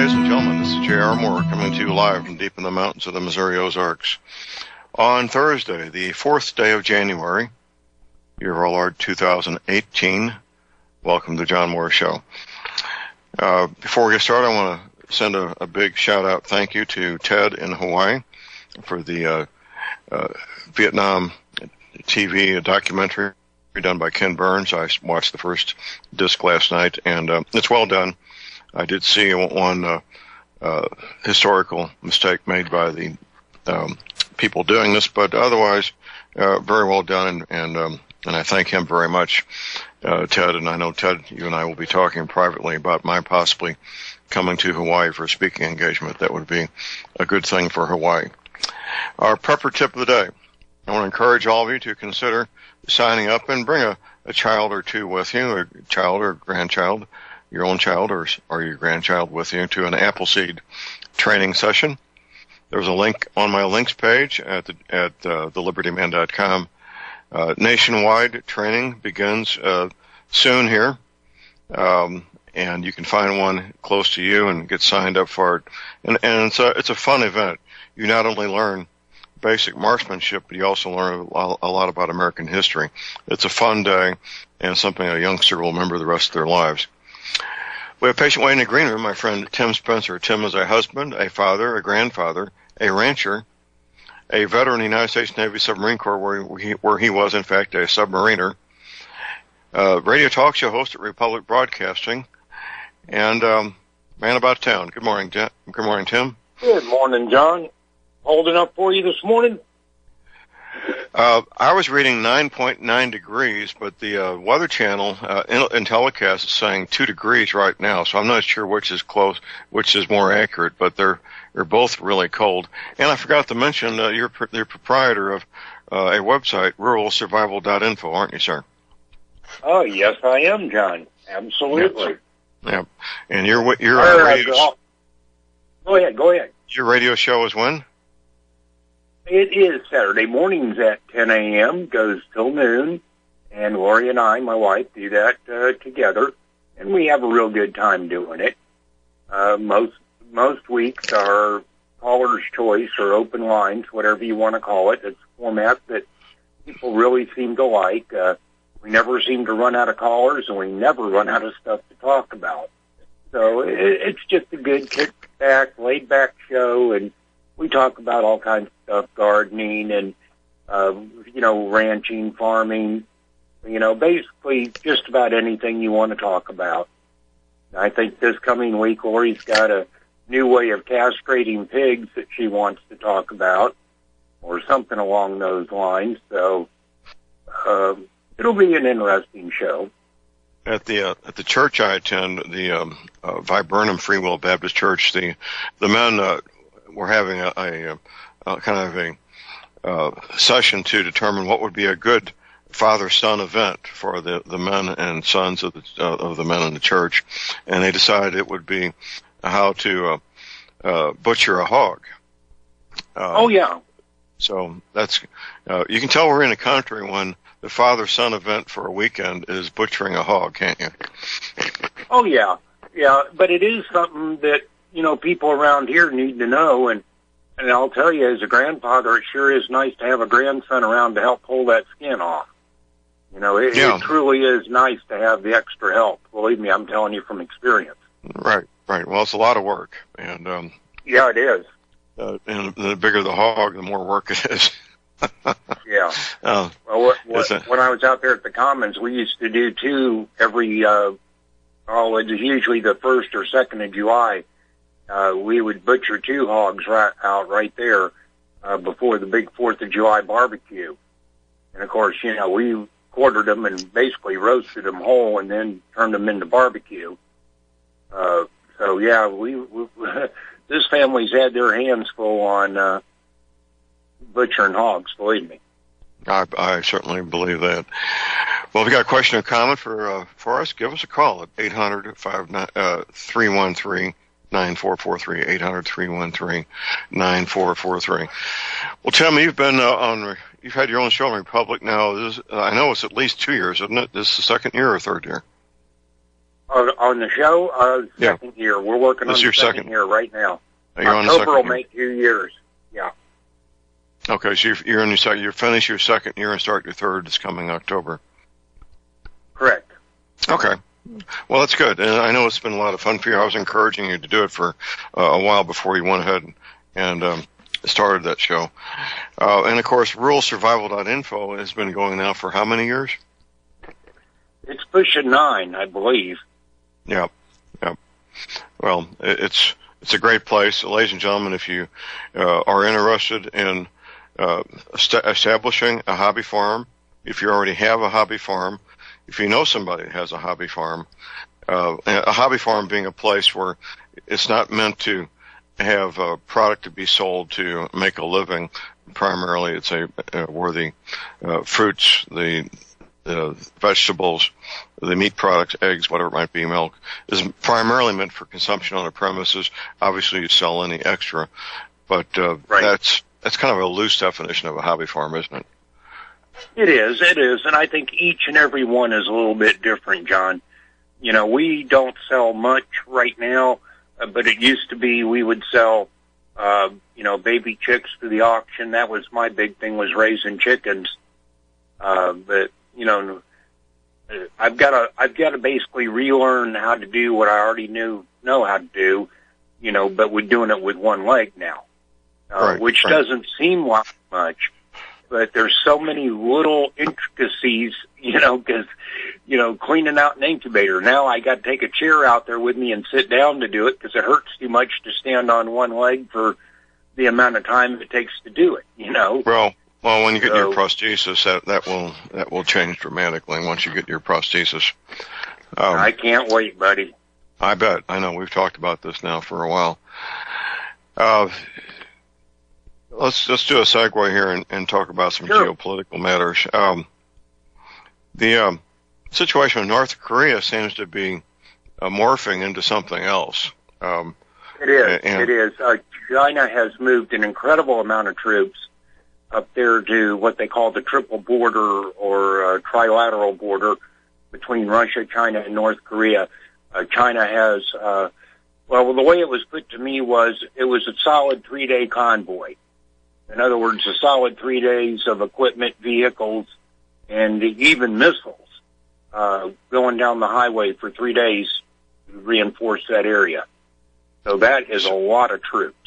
ladies and gentlemen. This is J.R. Moore coming to you live from deep in the mountains of the Missouri Ozarks. On Thursday, the 4th day of January, year of our Lord 2018, welcome to the John Moore Show. Before we get started, I want to send a big shout-out thank you to Ted in Hawaii for the Vietnam TV documentary done by Ken Burns. I watched the first disc last night, and it's well done. I did see one historical mistake made by the people doing this, but otherwise very well done, and I thank him very much, Ted. And I know, Ted, you and I will be talking privately about my possibly coming to Hawaii for a speaking engagement. That would be a good thing for Hawaii. Our prepper tip of the day. I want to encourage all of you to consider signing up and bring a child or two with you, a child or grandchild, your own child or your grandchild with you to an Appleseed training session. There's a link on my links page at thelibertyman.com. Nationwide training begins soon here, and you can find one close to you and get signed up for it. And it's a fun event. You not only learn basic marksmanship, but you also learn a lot about American history. It's a fun day and something a youngster will remember the rest of their lives. We have a patient waiting in the green room, my friend Tim Spencer. Tim is a husband, a father, a grandfather, a rancher, a veteran of the United States Navy Submarine Corps, where he was, in fact, a submariner, radio talk show host at Republic Broadcasting, and man about town. Good morning, Tim. Good morning, Tim. Good morning, John. Holding up for you this morning? I was reading 9.9 degrees, but the Weather Channel in telecast is saying 2 degrees right now, so I'm not sure which is more accurate, but they're both really cold. And I forgot to mention you're the proprietor of a website, ruralsurvival.info, aren't you, sir? Oh, yes, I am, John. Absolutely. Yeah. And your radio. Go ahead. Your radio show is when? It is Saturday mornings at 10 a.m., goes till noon, and Lori and I, my wife, do that together, and we have a real good time doing it. Most weeks are caller's choice or open lines, whatever you want to call it. It's a format that people really seem to like. We never seem to run out of callers, and we never run out of stuff to talk about. So it's just a good kick-back, laid-back show, and we talk about all kinds of stuff, gardening and, ranching, farming, basically just about anything you want to talk about. I think this coming week, Lori's got a new way of castrating pigs that she wants to talk about, or something along those lines. So it'll be an interesting show. At the church I attend, the Viburnum Free Will Baptist Church, the men were having a kind of a session to determine what would be a good father-son event for the men and sons of the men in the church, and they decided it would be how to butcher a hog. Oh yeah. So that's you can tell we're in a country when the father-son event for a weekend is butchering a hog, can't you? Oh yeah, but it is something that people around here need to know, and I'll tell you, as a grandfather, it sure is nice to have a grandson around to help pull that skin off. It truly is nice to have the extra help. Believe me, I'm telling you from experience. Right. Well, it's a lot of work, and yeah, it is. And the bigger the hog, the more work it is. Yeah. Well, when I was out there at the Commons, we used to do two every. It was usually the 1st or 2nd of July. We would butcher 2 hogs right there before the big 4th of July barbecue. And, of course, we quartered them and basically roasted them whole and then turned them into barbecue. So, yeah, this family's had their hands full on butchering hogs, believe me. I certainly believe that. Well, if you got a question or comment for us, give us a call at 800-313-9443, 800-313-9443. Well, Tim, you've been you've had your own show on Republic now. I know it's at least 2 years, isn't it? This is the 2nd year or 3rd year? On the show, second year. We're working on the second year right now. October will make 2 years. Yeah. Okay, so you're in your second. You finish your second year and start your third this coming October. Correct. Okay. Well, that's good. And I know it's been a lot of fun for you. I was encouraging you to do it for a while before you went ahead and started that show. And, of course, ruralsurvival.info has been going now for how many years? It's pushing 9, I believe. Yep. Well, it's a great place. Ladies and gentlemen, if you are interested in establishing a hobby farm, if you already have a hobby farm, if you know somebody that has a hobby farm being a place where it's not meant to have a product to be sold to make a living. Primarily, it's where the fruits, the vegetables, the meat products, eggs, whatever it might be, milk, is primarily meant for consumption on the premises. Obviously, you sell any extra, but that's kind of a loose definition of a hobby farm, isn't it? It is, and I think each and every one is a little bit different, John. You know, we don't sell much right now, but it used to be we would sell, baby chicks to the auction. That was my big thing, was raising chickens. But I've got to basically relearn how to do what I already know how to do, but we're doing it with one leg now, which doesn't seem like much. But there's so many little intricacies, because, cleaning out an incubator. Now I got to take a chair out there with me and sit down to do it because it hurts too much to stand on one leg for the amount of time it takes to do it, Well, when you get your prosthesis, that will change dramatically once you get your prosthesis. I can't wait, buddy. I bet. I know. We've talked about this now for a while. Let's do a segue here and talk about some geopolitical matters. The situation in North Korea seems to be morphing into something else. It is. China has moved an incredible amount of troops up there to what they call the triple border or trilateral border between Russia, China, and North Korea. China has, the way it was put to me was it was a solid 3-day convoy. In other words, a solid 3 days of equipment, vehicles, and even missiles going down the highway for 3 days to reinforce that area. So that is a lot of troops.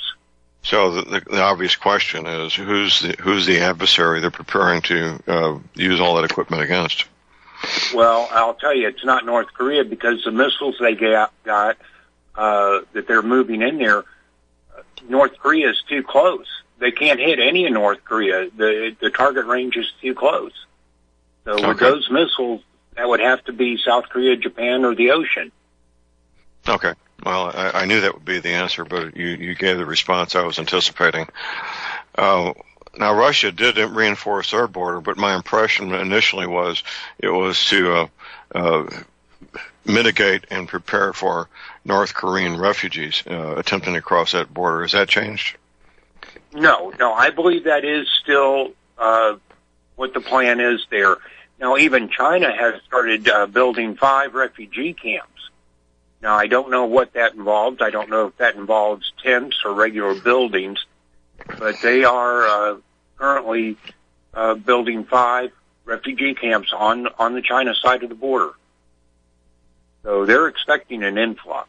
So the obvious question is, who's the adversary they're preparing to use all that equipment against? Well, I'll tell you, it's not North Korea, because the missiles they got that they're moving in there, North Korea is too close. They can't hit any of North Korea. The target range is too close. So with those missiles, that would have to be South Korea, Japan, or the ocean. Okay. Well, I knew that would be the answer, but you gave the response I was anticipating. Now, Russia did reinforce their border, but my impression initially was it was to mitigate and prepare for North Korean refugees attempting to cross that border. Has that changed? No, I believe that is still what the plan is there. Now, even China has started building 5 refugee camps. Now, I don't know what that involves. I don't know if that involves tents or regular buildings, but they are currently building 5 refugee camps on the China side of the border. So they're expecting an influx.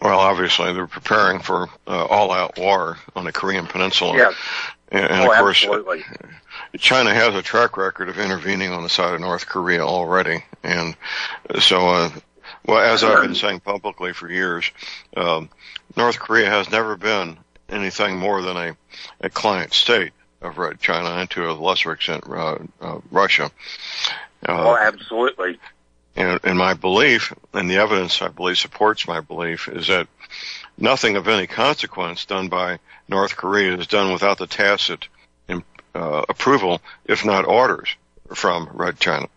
Well, obviously, they're preparing for all-out war on the Korean Peninsula. Yes. And of course, absolutely. China has a track record of intervening on the side of North Korea already. And so, as I've been saying publicly for years, North Korea has never been anything more than a client state of China, and to a lesser extent, Russia. Absolutely. And my belief, and the evidence I believe supports my belief, is that nothing of any consequence done by North Korea is done without the tacit approval, if not orders, from Red China.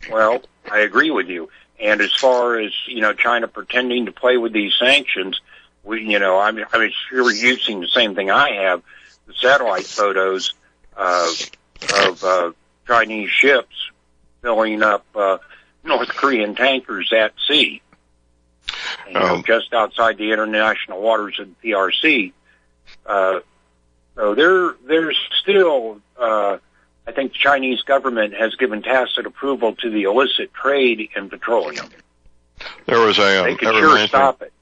Well, I agree with you. And as far as, China pretending to play with these sanctions, I'm sure using the same thing I have, the satellite photos of Chinese ships filling up North Korean tankers at sea, just outside the international waters of the PRC. So there's still, I think the Chinese government has given tacit approval to the illicit trade in petroleum. There was they could sure stop it.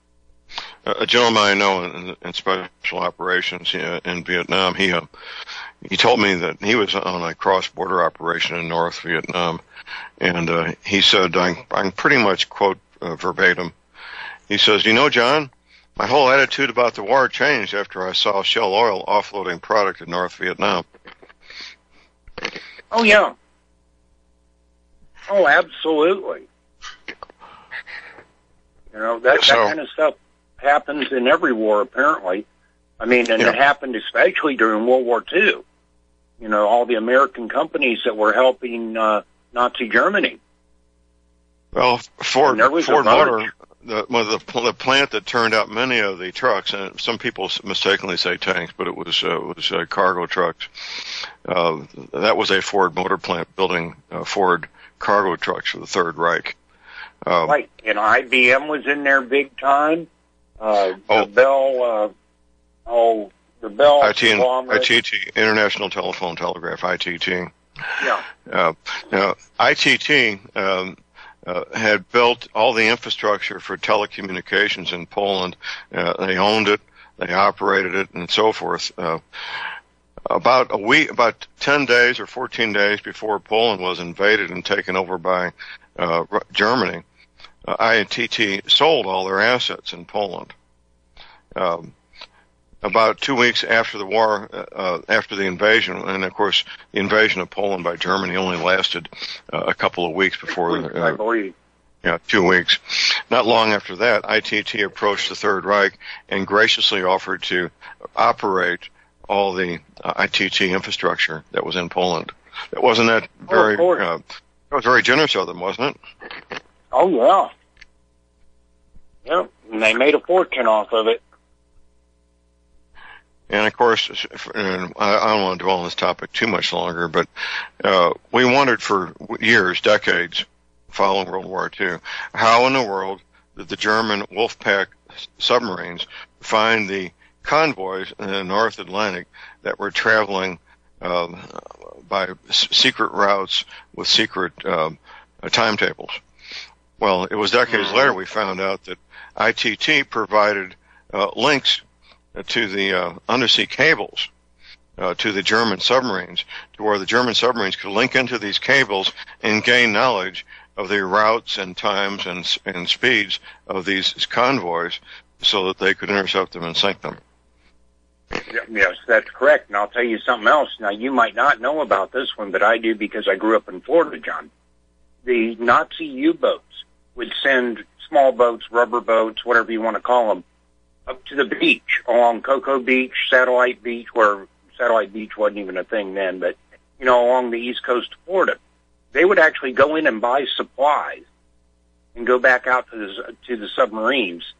A gentleman I know in special operations in Vietnam, he told me that he was on a cross-border operation in North Vietnam, and he said, I'm pretty much quote verbatim, he says, "You know, John, my whole attitude about the war changed after I saw Shell Oil offloading product in North Vietnam." Oh, yeah. Oh, absolutely. You know, that kind of stuff happens in every war, apparently. I mean, and it happened especially during World War II. You know, all the American companies that were helping Nazi Germany. Well, Ford Motor, the plant that turned out many of the trucks, and some people mistakenly say tanks, but it was cargo trucks. That was a Ford Motor plant building Ford cargo trucks for the Third Reich. Right, and IBM was in there big time. The Bell ITT, International Telephone Telegraph, ITT. Yeah. Now, ITT had built all the infrastructure for telecommunications in Poland. They owned it, they operated it, and so forth. About 10 days or 14 days before Poland was invaded and taken over by Germany, ITT sold all their assets in Poland. About 2 weeks after the war, after the invasion, and of course the invasion of Poland by Germany only lasted a couple of weeks before. I believe. 2 weeks. Not long after that, ITT approached the Third Reich and graciously offered to operate all the ITT infrastructure that was in Poland. Wasn't that very? That was very generous of them, wasn't it? Oh yeah. Yep, and they made a fortune off of it. And of course, and I don't want to dwell on this topic too much longer, but we wondered for years, decades, following World War II, how in the world did the German Wolfpack submarines find the convoys in the North Atlantic that were traveling by secret routes with secret timetables. Well, it was decades later we found out that ITT provided links to the undersea cables to the German submarines, to where the German submarines could link into these cables and gain knowledge of the routes and times and speeds of these convoys so that they could intercept them and sink them. Yes, that's correct. And I'll tell you something else. Now, you might not know about this one, but I do because I grew up in Florida, John. The Nazi U-boats would send small boats, rubber boats, whatever you want to call them, up to the beach, along Cocoa Beach, Satellite Beach, where Satellite Beach wasn't even a thing then, but, you know, along the east coast of Florida. They would actually go in and buy supplies and go back out to the submarines.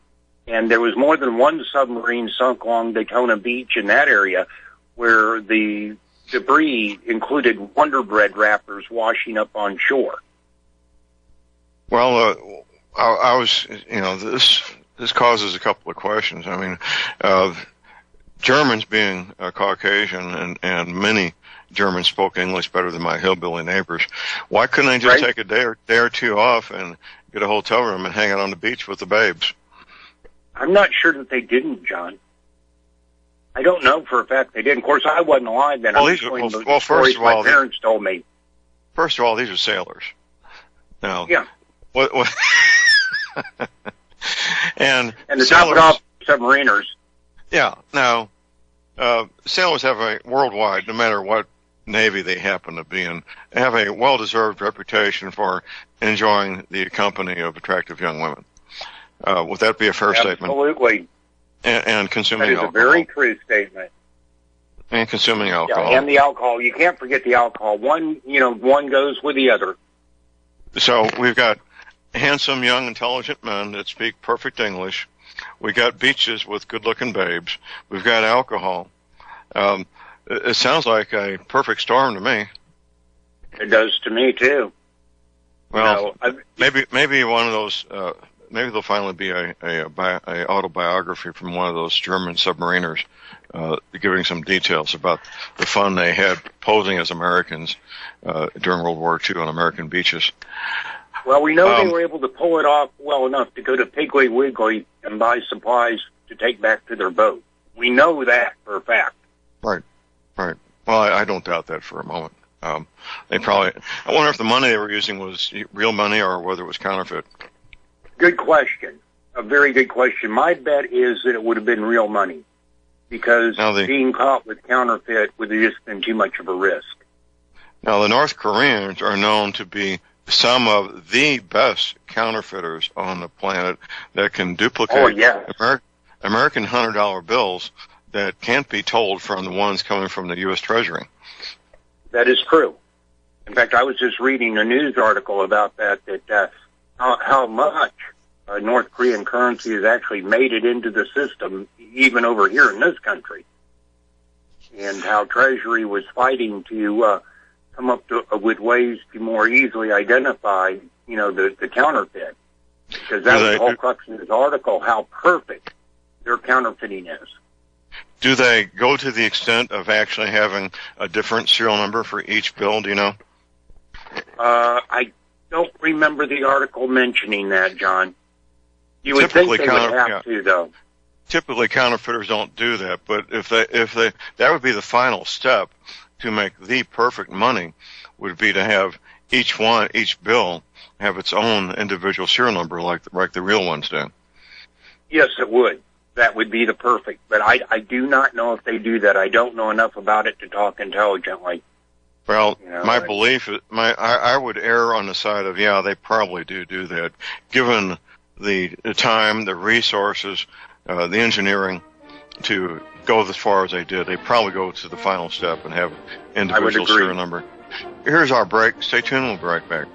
And there was more than one submarine sunk along Daytona Beach in that area where the debris included Wonder Bread wrappers washing up on shore. Well, I was, this causes a couple of questions. I mean, Germans being Caucasian and many Germans spoke English better than my hillbilly neighbors. Why couldn't they just take a day or two off and get a hotel room and hang out on the beach with the babes? I'm not sure that they didn't, John. I don't know for a fact they did. Of course, I wasn't alive then. Well, first of all, my parents told me. First of all, these are sailors. Now, yeah. What? and the top off submariners. Yeah. Now, sailors have a worldwide, no matter what navy they happen to be in, have a well-deserved reputation for enjoying the company of attractive young women. Would that be a fair statement? Absolutely. And consuming alcohol. That is a very true statement. And consuming alcohol. Yeah, and the alcohol. You can't forget the alcohol. One goes with the other. So we've got handsome, young, intelligent men that speak perfect English. We got beaches with good-looking babes. We've got alcohol. It sounds like a perfect storm to me. It does to me, too. Well, maybe one of those. Maybe there'll finally be a autobiography from one of those German submariners, giving some details about the fun they had posing as Americans during World War II on American beaches. Well, we know they were able to pull it off well enough to go to Piggly Wiggly and buy supplies to take back to their boat. We know that for a fact. Right. Well, I don't doubt that for a moment. They probably. I wonder if the money they were using was real money or whether it was counterfeit. Good question. A very good question. My bet is that it would have been real money, because being caught with counterfeit would have just been too much of a risk. Now, the North Koreans are known to be some of the best counterfeiters on the planet that can duplicate American $100 bills that can't be told from the ones coming from the U.S. Treasury. That is true. In fact, I was just reading a news article about that how much North Korean currency has actually made it into the system, even over here in this country, and how Treasury was fighting to come up with ways to more easily identify, the counterfeit. Because that was the whole crux of this article, how perfect their counterfeiting is. Do they go to the extent of actually having a different serial number for each bill, do you know? I don't remember the article mentioning that, John. You would think they would have to, though. Typically, counterfeiters don't do that, but if they, that would be the final step to make the perfect money, would be to have each bill have its own individual serial number, like the real ones do. Yes, it would. That would be the perfect. But I do not know if they do that. I don't know enough about it to talk intelligently. Well, my belief is, I would err on the side of, they probably do that. Given the time, the resources, the engineering to go as far as they did, they probably go to the final step and have individual serial number. Here's our break. Stay tuned. We'll be right back.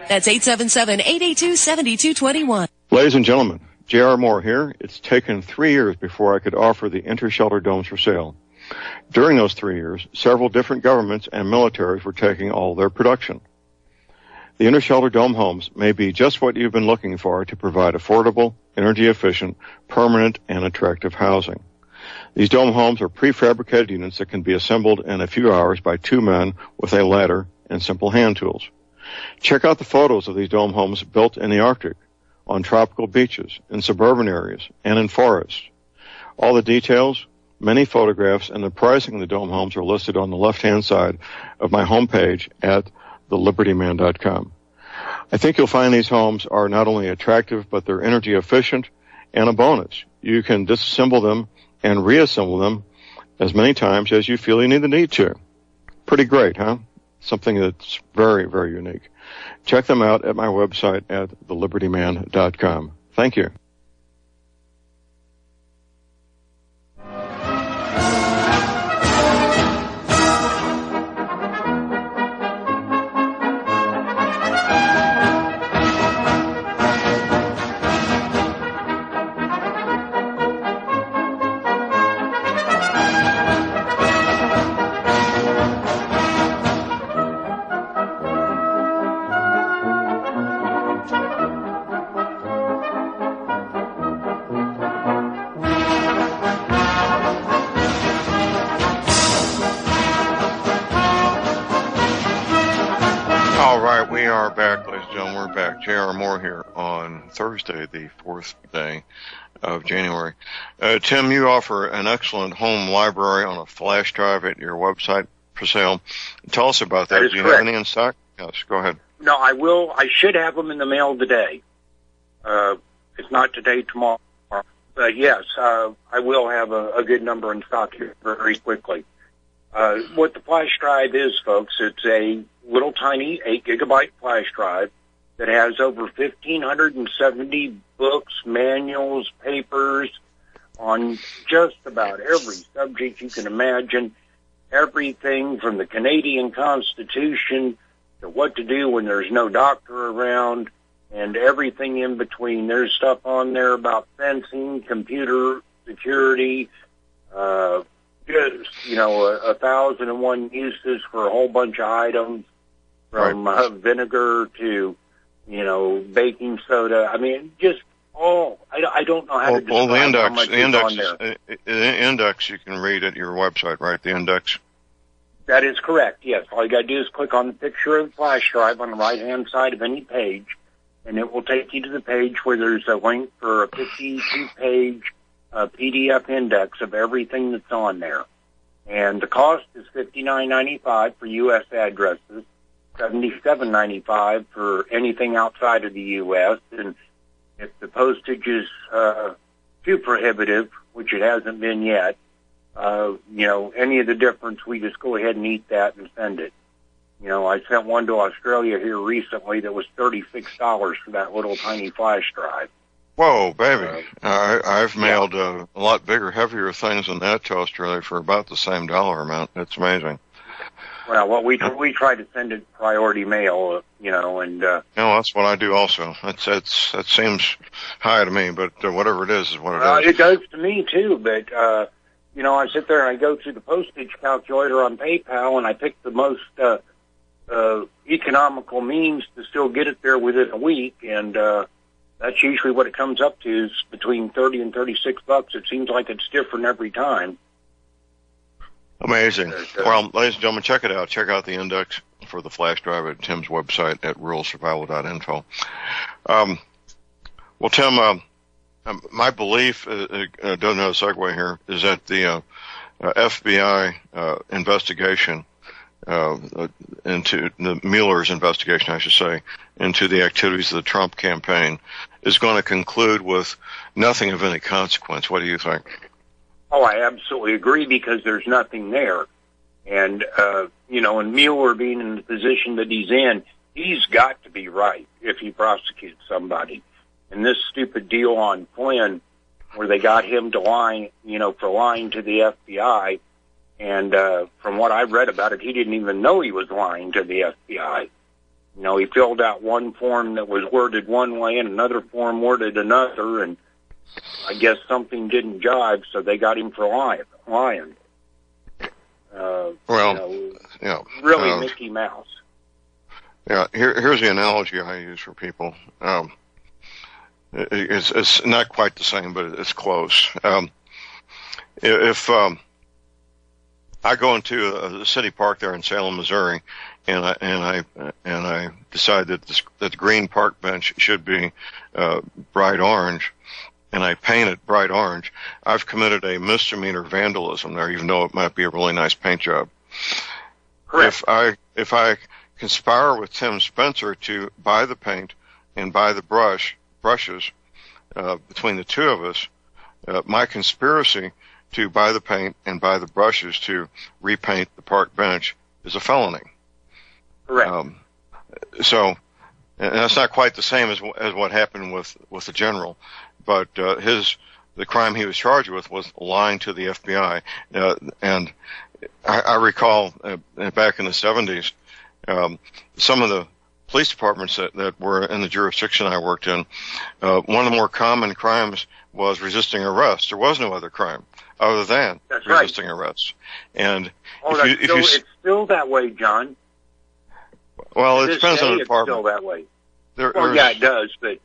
That's 877-882-7221. Ladies and gentlemen, J.R. Moore here. It's taken 3 years before I could offer the inter-shelter domes for sale. During those 3 years, several different governments and militaries were taking all their production. The inter-shelter dome homes may be just what you've been looking for to provide affordable, energy-efficient, permanent, and attractive housing. These dome homes are prefabricated units that can be assembled in a few hours by 2 men with a ladder and simple hand tools. Check out the photos of these dome homes built in the Arctic, on tropical beaches, in suburban areas, and in forests. All the details, many photographs, and the pricing of the dome homes are listed on the left-hand side of my homepage at thelibertyman.com. I think you'll find these homes are not only attractive, but they're energy efficient, and a bonus. You can disassemble them and reassemble them as many times as you feel you need to. Pretty great, huh? Something that's very, very unique. Check them out at my website at thelibertyman.com. Thank you. J.R. Moore here on Thursday, the 4th day of January. Tim, you offer an excellent home library on a flash drive at your website for sale. Tell us about that. That is Do you correct. have any in stock? Yes, go ahead. No, I will. I should have them in the mail today. If not today, tomorrow. But yes, I will have a good number in stock here very quickly. What the flash drive is, folks, it's a little tiny 8-gigabyte flash drive that has over 1,570 books, manuals, papers, on just about every subject you can imagine, everything from the Canadian Constitution to what to do when there's no doctor around, and everything in between. There's stuff on there about fencing, computer security, just, 1,001 uses for a whole bunch of items, from vinegar to, baking soda. I mean, just all. I don't know how to describe how much is on there. The index you can read at your website, right? The index. That is correct, yes. All you got to do is click on the picture of the flash drive on the right-hand side of any page, and it will take you to the page where there's a link for a 52-page PDF index of everything that's on there. And the cost is $59.95 for U.S. addresses, $77.95 for anything outside of the U.S., and if the postage is too prohibitive, which it hasn't been yet, any of the difference, we just go ahead and eat that and send it. I sent one to Australia here recently that was $36 for that little tiny flash drive. Whoa, baby. I've mailed a lot bigger, heavier things than that to Australia for about the same dollar amount. It's amazing. Well, we try to send it priority mail, and... No, that's what I do also. That seems high to me, but whatever it is what it is. It does to me, too, but... I sit there and I go through the postage calculator on PayPal, and I pick the most economical means to still get it there within a week, and that's usually what it comes up to, is between $30 and $36. It seems like it's different every time. Amazing. Well, ladies and gentlemen, check it out. Check out the index for the flash drive at Tim's website at ruralsurvival.info. Well, Tim, my belief, doesn't have a segue here, is that the FBI investigation into the Mueller's investigation, I should say, into the activities of the Trump campaign is going to conclude with nothing of any consequence. What do you think? Oh, I absolutely agree, because there's nothing there. And, and Mueller being in the position that he's in, he's got to be right if he prosecutes somebody. And this stupid deal on Flynn, where they got him to lie, for lying to the FBI, and from what I read about it, he didn't even know he was lying to the FBI. He filled out one form that was worded one way and another form worded another, and I guess something didn't jive, so they got him for lying. Really Mickey Mouse. Yeah, here's the analogy I use for people. It's not quite the same, but it's close. If I go into a city park there in Salem, Missouri, and I decide that the green park bench should be bright orange, and I paint it bright orange, I've committed a misdemeanor vandalism there, even though it might be a really nice paint job. Correct. If I conspire with Tim Spencer to buy the paint and buy the brushes between the two of us, my conspiracy to buy the paint and buy the brushes to repaint the park bench is a felony. Correct. So, and that's not quite the same as what happened with the general, but the crime he was charged with was lying to the FBI. And I recall back in the 70s, some of the police departments that were in the jurisdiction I worked in, one of the more common crimes was resisting arrest. There was no other crime other than resisting arrest. And it's still that way, John. Well, it depends on the department. It's still that way. It does, but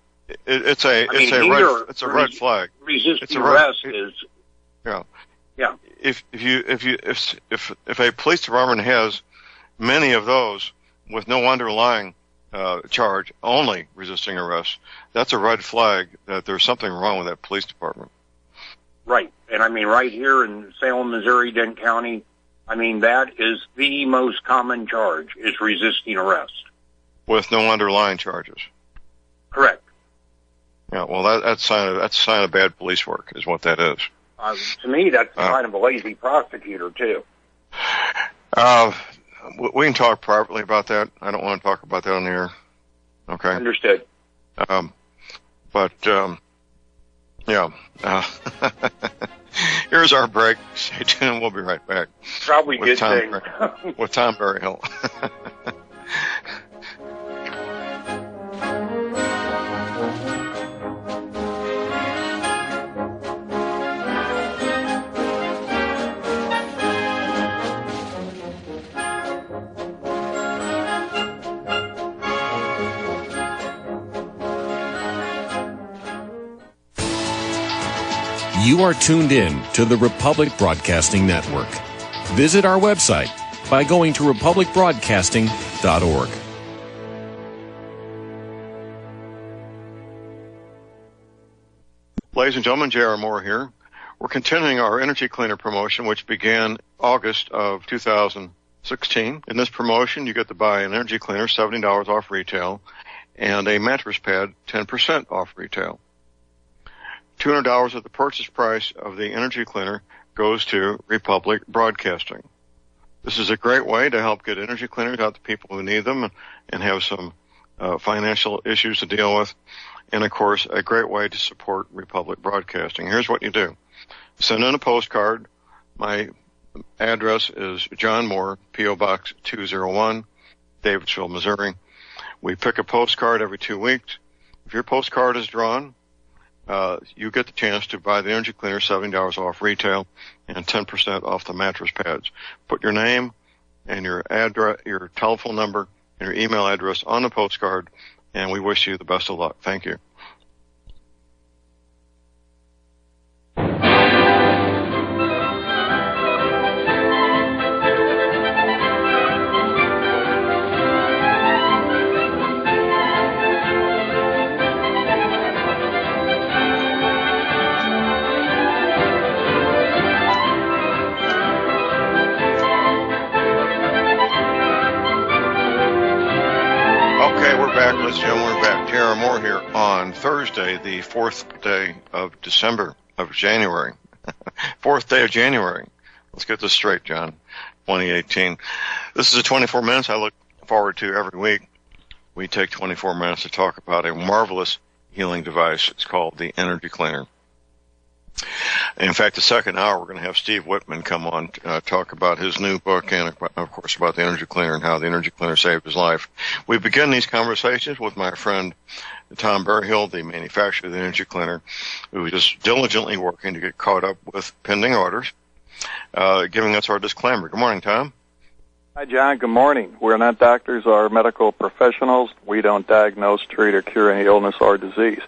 it's a red flag. Resisting arrest is. Yeah. Yeah. If a police department has many of those with no underlying charge, only resisting arrest, that's a red flag that there's something wrong with that police department. Right. And right here in Salem, Missouri, Dent County, that is the most common charge, is resisting arrest. With no underlying charges. Correct. Yeah, well, that's a sign of bad police work, is what that is. To me, that's kind of a lazy prosecutor, too. We can talk privately about that. I don't want to talk about that on the air. Okay. Understood. Yeah. Here's our break. Stay tuned. We'll be right back. Probably good thing. With Tom Berryhill. You are tuned in to the Republic Broadcasting Network. Visit our website by going to republicbroadcasting.org. Ladies and gentlemen, J.R. Moore here. We're continuing our energy cleaner promotion, which began August of 2016. In this promotion, you get to buy an energy cleaner, $70 off retail, and a mattress pad, 10% off retail. $200 of the purchase price of the energy cleaner goes to Republic Broadcasting. This is a great way to help get energy cleaners out to people who need them and have some financial issues to deal with. And, of course, a great way to support Republic Broadcasting. Here's what you do. Send in a postcard. My address is John Moore, P.O. Box 201, Davidsville, Missouri. We pick a postcard every 2 weeks. If your postcard is drawn, you get the chance to buy the energy cleaner, $70 off retail, and 10% off the mattress pads. Put your name and your address, your telephone number, and your email address on the postcard, and we wish you the best of luck. Thank you. Ladies and gentlemen, we're back. J.R. Moore here on Thursday, the 4th day of January. 4th day of January. Let's get this straight, John. 2018. This is a 24 minutes I look forward to every week. We take 24 minutes to talk about a marvelous healing device. It's called the Energy Cleaner. In fact, the second hour, we're going to have Steve Whitman come on, talk about his new book and, of course, about the Energy Cleaner and how the Energy Cleaner saved his life. We begin these conversations with my friend Tom Berryhill, the manufacturer of the Energy Cleaner, who is just diligently working to get caught up with pending orders, giving us our disclaimer. Good morning, Tom. Hi, John. Good morning. We're not doctors or medical professionals. We don't diagnose, treat, or cure any illness or disease.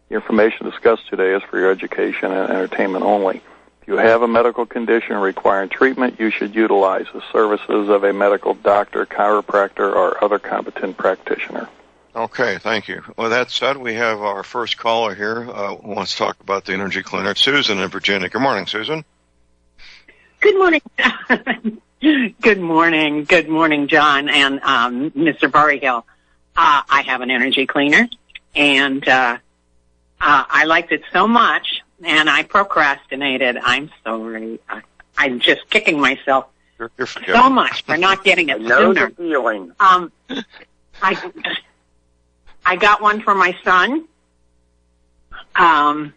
The information discussed today is for your education and entertainment only. If you have a medical condition requiring treatment, you should utilize the services of a medical doctor, chiropractor, or other competent practitioner. Okay, thank you. With that said, we have our first caller here who wants to talk about the Energy Cleaner, Susan in Virginia. Good morning, Susan. Good morning. Good morning. Good morning, John and Mr. Berryhill. I have an Energy Cleaner, and I liked it so much, and I procrastinated. I'm sorry. I'm just kicking myself so much for not getting it sooner. Feeling. I got one for my son, and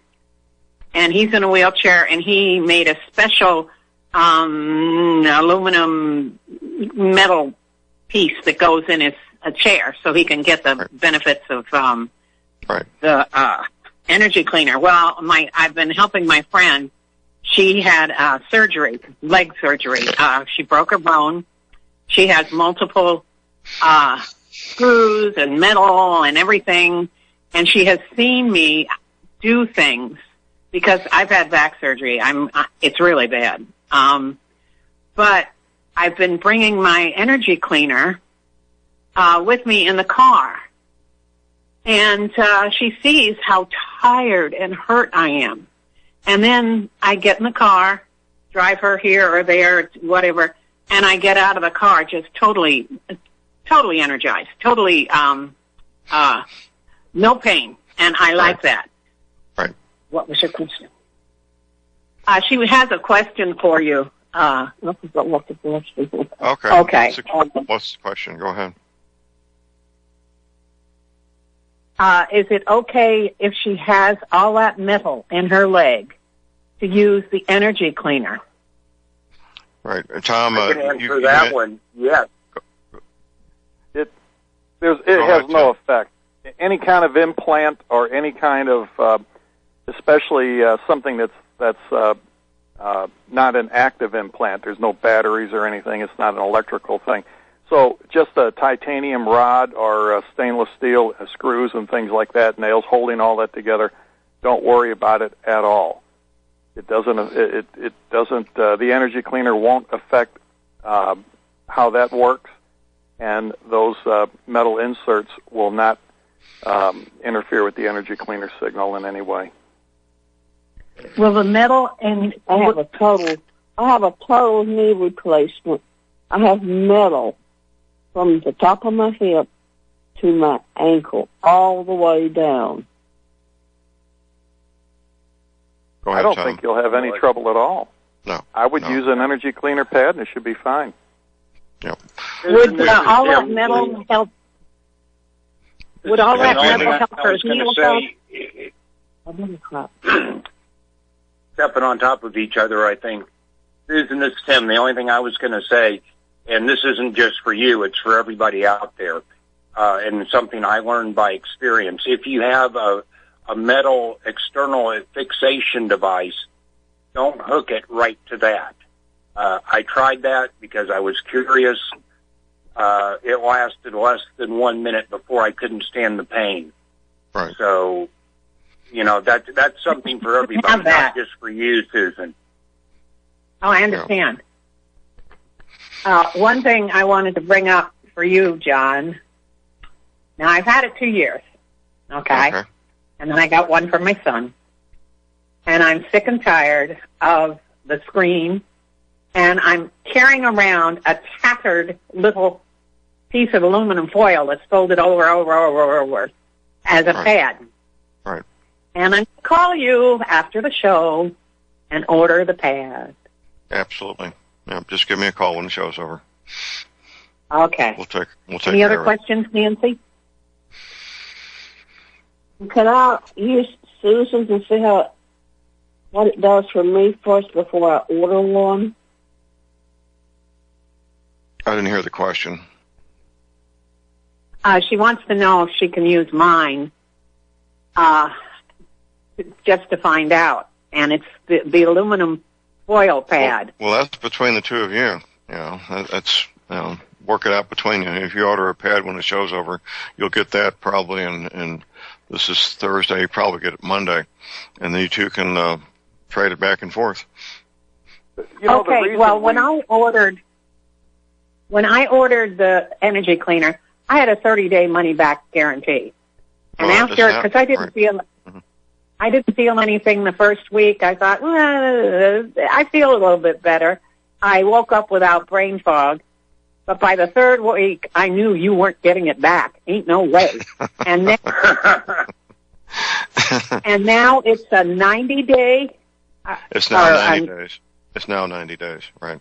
he's in a wheelchair, and he made a special aluminum metal piece that goes in his chair so he can get the benefits of the Energy Cleaner. Well, I've been helping my friend. She had surgery, leg surgery. She broke her bone. She has multiple screws and metal and everything, and she has seen me do things because I've had back surgery. It's really bad. But I've been bringing my Energy Cleaner with me in the car. And she sees how tired and hurt I am. And then I get in the car, drive her here or there, whatever, and I get out of the car just totally energized, totally no pain. And I like that. Right. What was your question? She has a question for you. Okay. Okay. What's the question? Go ahead. Is it okay if she has all that metal in her leg to use the energy cleaner? Right. Tom, I can answer that one. Yes. It has no effect. Any kind of implant or any kind of, especially something that's not an active implant. There's no batteries or anything. It's not an electrical thing. So just a titanium rod or stainless steel screws and things like that, nails holding all that together. Don't worry about it at all. It doesn't. It doesn't. The energy cleaner won't affect how that works, and those metal inserts will not interfere with the energy cleaner signal in any way. Well, the metal and I have a total knee replacement. I have metal from the top of my hip to my ankle, all the way down. Go ahead, I don't Tom. think you'll have any trouble at all. No. I would use an energy cleaner pad, and it should be fine. Yep. Would all that metal help? Would all that metal help her heal? Stepping on top of each other, I think. Susan, this is Tim. The only thing I was going to say, and this isn't just for you, it's for everybody out there, and something I learned by experience. If you have a metal external fixation device, don't hook it right to that. I tried that because I was curious. It lasted less than 1 minute before I couldn't stand the pain. Right. So, that's something for everybody, not just for you, Susan. Oh, I understand. One thing I wanted to bring up for you, John. Now, I've had it 2 years, okay? And then I got one for my son. And I'm sick and tired of the screen, and I'm carrying around a tattered little piece of aluminum foil that's folded over as a pad. Right. And I'm going to call you after the show and order the pad. Absolutely. Yeah, just give me a call when the show's over. Okay. We'll take Any other questions, Nancy? Can I use Susan's and see what it does for me first before I order one? I didn't hear the question. She wants to know if she can use mine just to find out. And it's the aluminum foil pad. Well, that's between the two of you. That's work it out between you. If you order a pad when the show's over, you'll get that probably, and this is Thursday, you probably get it Monday, and then you two can trade it back and forth. Okay, well, when I ordered the energy cleaner, I had a 30-day money-back guarantee. And after, because I didn't feel... I didn't feel anything the first week. I thought, well, I feel a little bit better. I woke up without brain fog. But by the third week, I knew you weren't getting it back. Ain't no way. And then, and now it's a 90-day. It's now 90 days. It's now 90 days, right?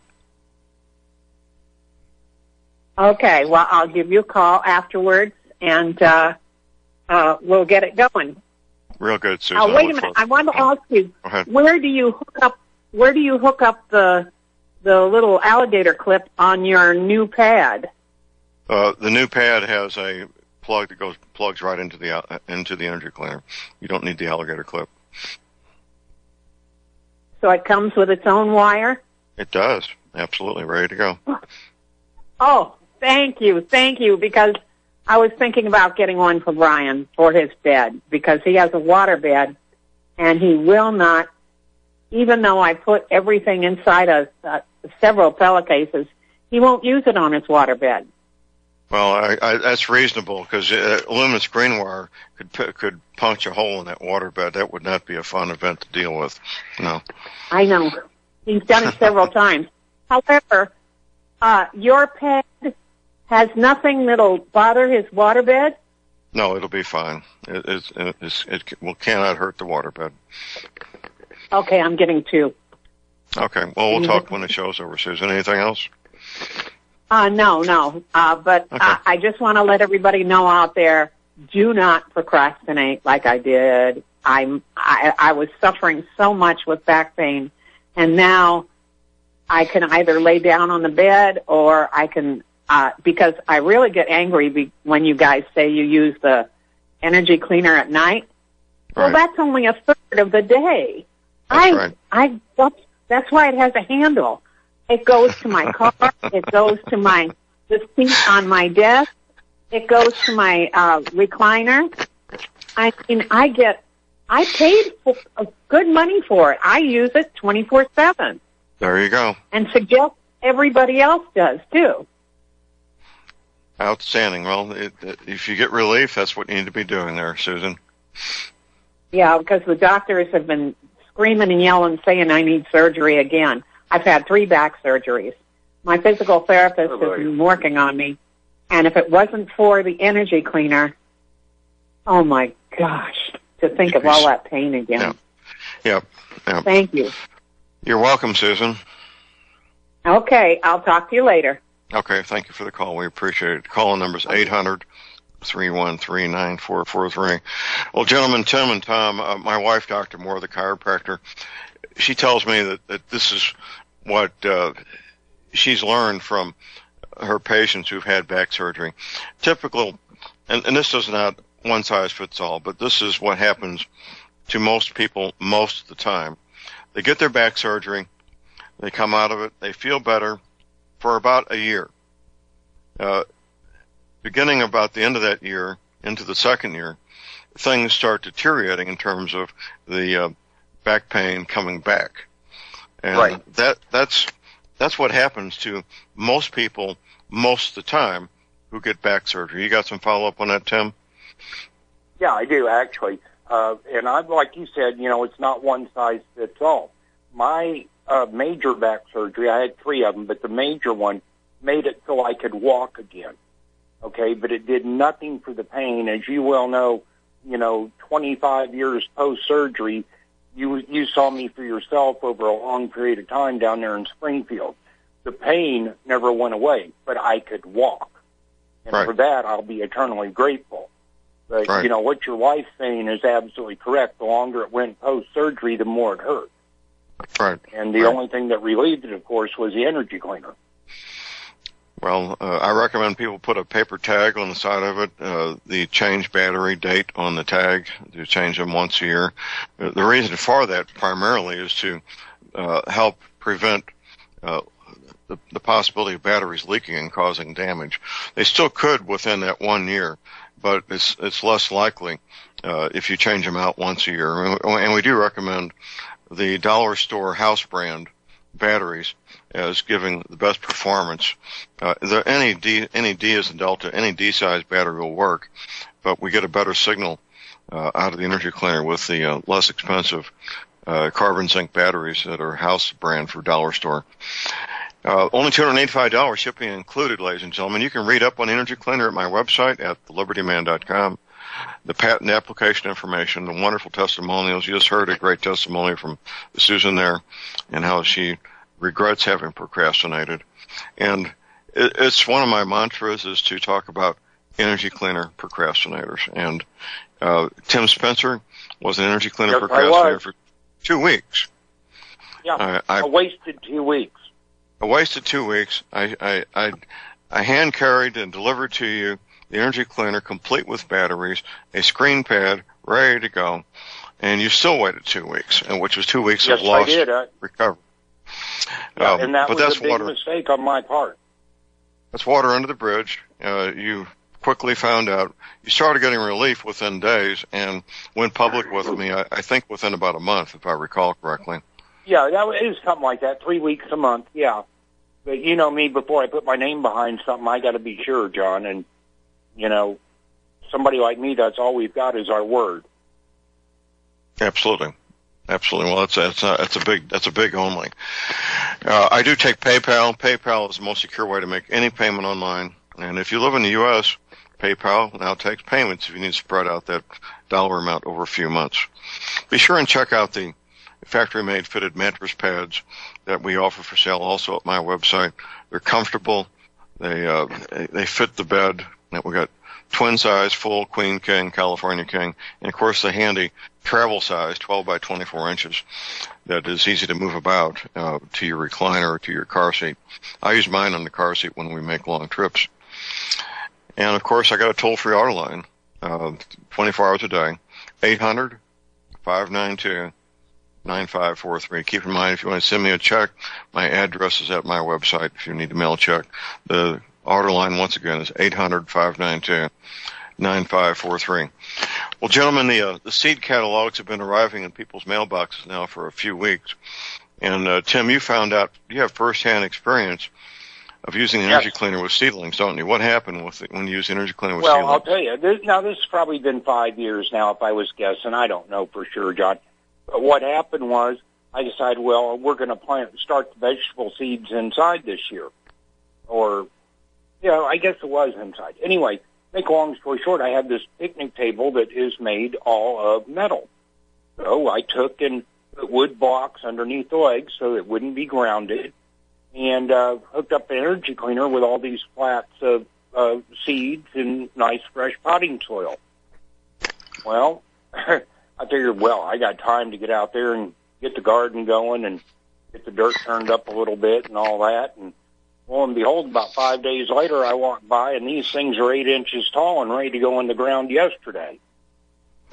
Okay. Well, I'll give you a call afterwards, and we'll get it going. Real good, Susan. Wait a minute. I want to ask you, where do you hook up the little alligator clip on your new pad? The new pad has a plug that plugs right into the energy cleaner. You don't need the alligator clip. So it comes with its own wire? It does. Absolutely. Ready to go. Oh, thank you, because I was thinking about getting one for Brian for his bed, because he has a water bed, and he will not, even though I put everything inside of several pillowcases, he won't use it on his water bed. Well, that's reasonable, because aluminum screen wire could punch a hole in that water bed. That would not be a fun event to deal with. No. I know. He's done it several times. However, your pad has nothing that'll bother his waterbed? No, it'll be fine. It cannot hurt the waterbed. Okay, I'm getting two. Okay, well, we'll talk when the show's over, Susan. Anything else? No. But okay. I just want to let everybody know out there, do not procrastinate like I did. I was suffering so much with back pain, and now I can either lay down on the bed or I can, because I really get angry when you guys say you use the energy cleaner at night. Right. Well, that's only a third of the day. That's right. That's why it has a handle. It goes to my car. It goes to the seat on my desk. It goes to my recliner. I mean, I paid good money for it. I use it 24/7. There you go. And suggest everybody else does too. Outstanding. Well, if you get relief, that's what you need to be doing there, Susan. Yeah, because the doctors have been screaming and yelling, saying I need surgery again. I've had 3 back surgeries. My physical therapist has been working on me, and if it wasn't for the energy cleaner, oh my gosh, to think of all that pain again. Yep. Thank you. You're welcome, Susan. Okay, I'll talk to you later. Okay, thank you for the call. We appreciate it. Call number is 800-313-9443. Well, gentlemen, Tim and Tom, my wife, Dr. Moore, the chiropractor, she tells me that this is what she's learned from her patients who've had back surgery. Typical, and this is not one size fits all, but this is what happens to most people most of the time. They get their back surgery, they come out of it, they feel better for about a year. Beginning about the end of that year, into the second year, things start deteriorating in terms of the back pain coming back. And right. That's what happens to most people most of the time who get back surgery. You got some follow-up on that, Tim? Yeah, I do, actually. And I'd like you said, it's not one size fits all. My major back surgery, I had 3 of them, but the major one made it so I could walk again. Okay, but it did nothing for the pain. As you well know, 25 years post-surgery, you saw me for yourself over a long period of time down there in Springfield. The pain never went away, but I could walk. And right. for that, I'll be eternally grateful. But, right. What your wife's saying is absolutely correct. The longer it went post-surgery, the more it hurt. Right. And the only thing that relieved it, of course, was the energy cleaner. Well, I recommend people put a paper tag on the side of it, the change battery date on the tag, to change them once a year. The reason for that primarily is to help prevent the possibility of batteries leaking and causing damage. They still could within that 1 year, but it's less likely if you change them out once a year. And we do recommend the dollar store house brand batteries as giving the best performance. Any D as in Delta, any D-size battery will work, but we get a better signal out of the energy cleaner with the less expensive carbon zinc batteries that are house brand for dollar store. Only $285 shipping included, ladies and gentlemen. You can read up on energy cleaner at my website at thelibertyman.com. The patent application information, the wonderful testimonials. You just heard a great testimony from Susan there and how she regrets having procrastinated. And it's one of my mantras is to talk about energy cleaner procrastinators. And Tim Spencer was an energy cleaner procrastinator for 2 weeks. Yeah, I wasted 2 weeks. I wasted 2 weeks. I hand carried and delivered to you the energy cleaner complete with batteries, a screen pad ready to go, and you still waited 2 weeks, and which was 2 weeks of lost recovery. Yeah, and that was a big mistake on my part. That's water under the bridge. You quickly found out. You started getting relief within days and went public with me, I think within about a month, if I recall correctly. Yeah, it was something like that, 3 weeks a month, yeah. But you know me, before I put my name behind something, I got to be sure, John. And, somebody like me, that's all we've got is our word. Absolutely. Absolutely. Well, that's a big only. I do take PayPal. PayPal is the most secure way to make any payment online. And if you live in the U.S., PayPal now takes payments if you need to spread out that dollar amount over a few months. Be sure and check out the factory-made fitted mattress pads that we offer for sale also at my website. They're comfortable. They fit the bed. We got twin size, full Queen King, California King, and of course the handy travel size, 12 by 24 inches, that is easy to move about to your recliner or to your car seat. I use mine on the car seat when we make long trips. And of course, I got a toll-free auto line, 24 hours a day, 800-592-9543. Keep in mind, if you want to send me a check, my address is at my website if you need to mail a check. The auto line, once again, is 800-592-9543. Well, gentlemen, the seed catalogs have been arriving in people's mailboxes now for a few weeks. And, Tim, you found out, you have firsthand experience of using the energy cleaner with seedlings, don't you? What happened with it when you use energy cleaner with seedlings? Well, I'll tell you. This has probably been 5 years now, if I was guessing. I don't know for sure, John. But what happened was I decided, well, we're going to start the vegetable seeds inside this year. Or, I guess it was inside. Anyway, make a long story short, I have this picnic table that is made all of metal. So I took and put wood blocks underneath the legs so it wouldn't be grounded, and hooked up the energy cleaner with all these flats of seeds and nice fresh potting soil. Well, I figured, I got time to get out there and get the garden going and get the dirt turned up a little bit and all that. And lo and behold, about 5 days later, I walked by, and these things are 8 inches tall and ready to go in the ground yesterday.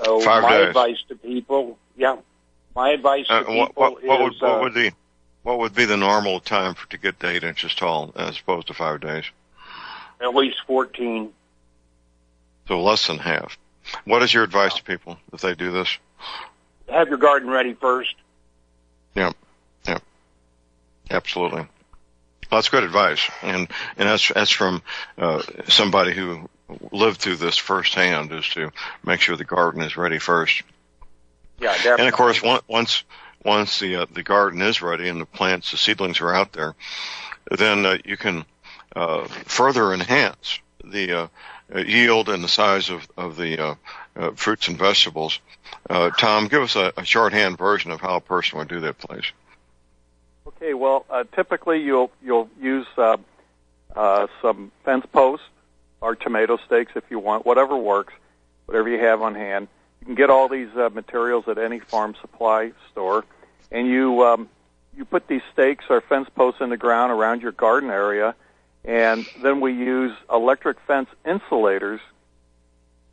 So my advice to people is what would be the normal time to get to 8 inches tall as opposed to 5 days? At least 14. So less than half. What is your advice to people if they do this? Have your garden ready first. Yeah, absolutely. Well, that's good advice, and that's from somebody who lived through this firsthand, is to make sure the garden is ready first. Yeah, definitely. And of course, once the garden is ready and the seedlings are out there, then you can further enhance the yield and the size of the fruits and vegetables. Tom, give us a shorthand version of how a person would do that, please. Okay, well, typically you'll use some fence posts or tomato stakes if you want, whatever works, whatever you have on hand. You can get all these materials at any farm supply store, and you put these stakes or fence posts in the ground around your garden area, and then we use electric fence insulators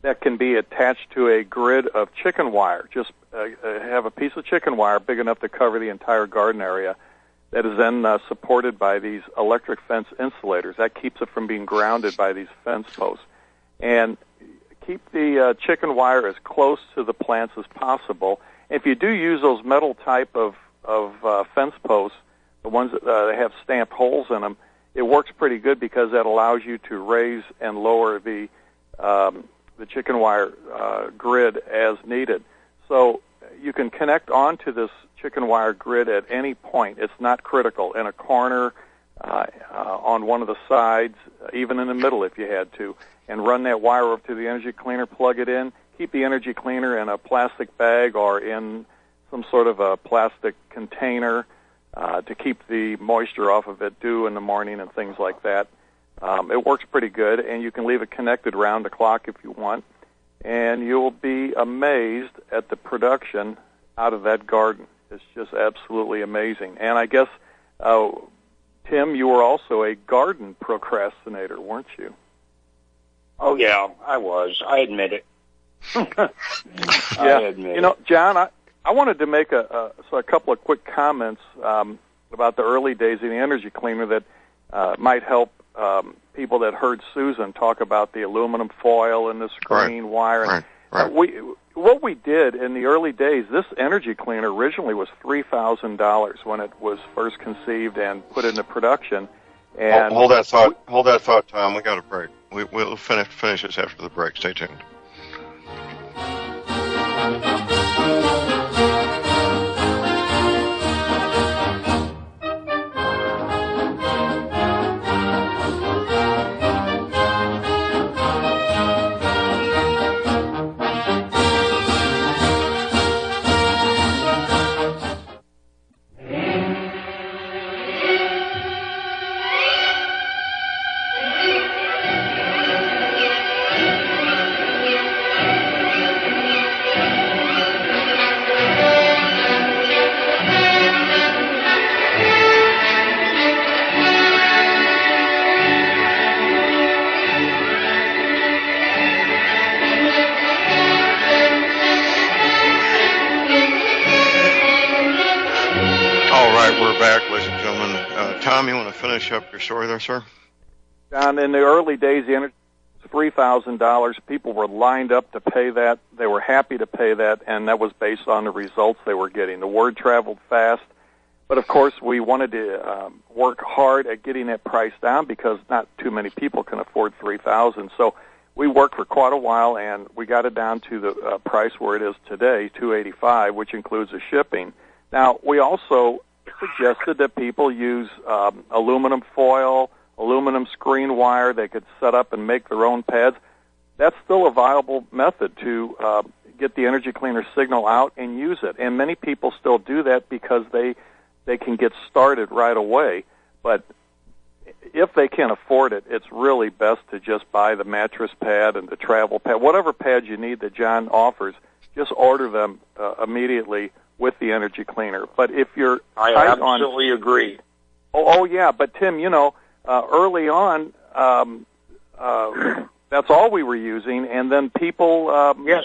that can be attached to a grid of chicken wire. Just have a piece of chicken wire big enough to cover the entire garden area that is then supported by these electric fence insulators. That keeps it from being grounded by these fence posts. And keep the chicken wire as close to the plants as possible. If you do use those metal type of fence posts, the ones that have stamped holes in them, it works pretty good because that allows you to raise and lower the chicken wire grid as needed. So you can connect onto this chicken wire grid at any point. It's not critical. In a corner, on one of the sides, even in the middle if you had to, and run that wire up to the energy cleaner, plug it in, keep the energy cleaner in a plastic bag or in some sort of a plastic container to keep the moisture off of it, dew in the morning and things like that. It works pretty good, and you can leave it connected round the clock if you want, and you'll be amazed at the production out of that garden. It's just absolutely amazing. And I guess, Tim, you were also a garden procrastinator, weren't you? Oh, yeah, I was. I admit it. Yeah. I admit it. John, I wanted to make a couple of quick comments about the early days of the energy cleaner that might help people that heard Susan talk about the aluminum foil and the screen wire. Right. What we did in the early days, this energy cleaner originally was $3,000 when it was first conceived and put into production. And hold that thought, Tom. We got a break. We'll finish this after the break. Stay tuned. we're back, ladies and gentlemen. Tom, you want to finish up your story there, sir? John, in the early days, the energy was $3,000. People were lined up to pay that. They were happy to pay that, and that was based on the results they were getting. The word traveled fast. But, of course, we wanted to work hard at getting that price down because not too many people can afford $3,000. So we worked for quite a while, and we got it down to the price where it is today, $285, which includes the shipping. Now, we also suggested that people use aluminum foil, aluminum screen wire. They could set up and make their own pads. That's still a viable method to get the energy cleaner signal out and use it. And many people still do that because they can get started right away. But if they can't afford it, it's really best to just buy the mattress pad and the travel pad. Whatever pads you need that John offers, just order them immediately with the energy cleaner. But if you're I absolutely agree. Oh, yeah, but Tim, early on, that's all we were using, and then people... yes.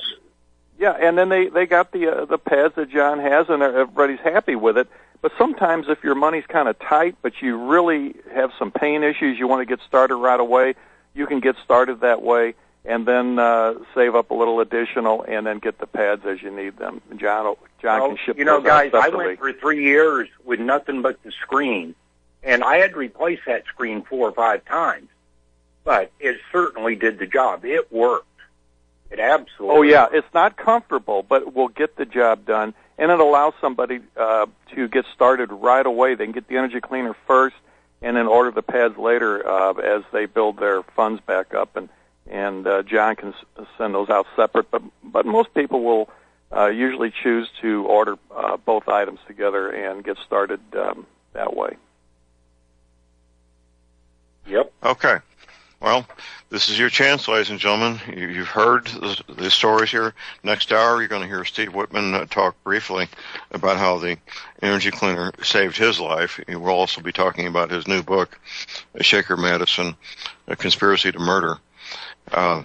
Yeah, and then they got the pads that John has, and everybody's happy with it. But sometimes if your money's kind of tight, but you really have some pain issues, you want to get started right away, you can get started that way, and then save up a little additional, and then get the pads as you need them. John can ship those out guys, separately. I went for 3 years with nothing but the screen, and I had to replace that screen 4 or 5 times. But it certainly did the job. It worked. It absolutely Oh, yeah, it's not comfortable, but it will get the job done, and it allows somebody to get started right away. They can get the energy cleaner first and then order the pads later as they build their funds back up, and John can send those out separate. But most people will usually choose to order both items together and get started that way. Yep. Okay. Well, this is your chance, ladies and gentlemen. You've heard the stories here. Next hour, you're going to hear Steve Whitman talk briefly about how the energy cleaner saved his life. He will also be talking about his new book, Shaker Madison, A Conspiracy to Murder. Go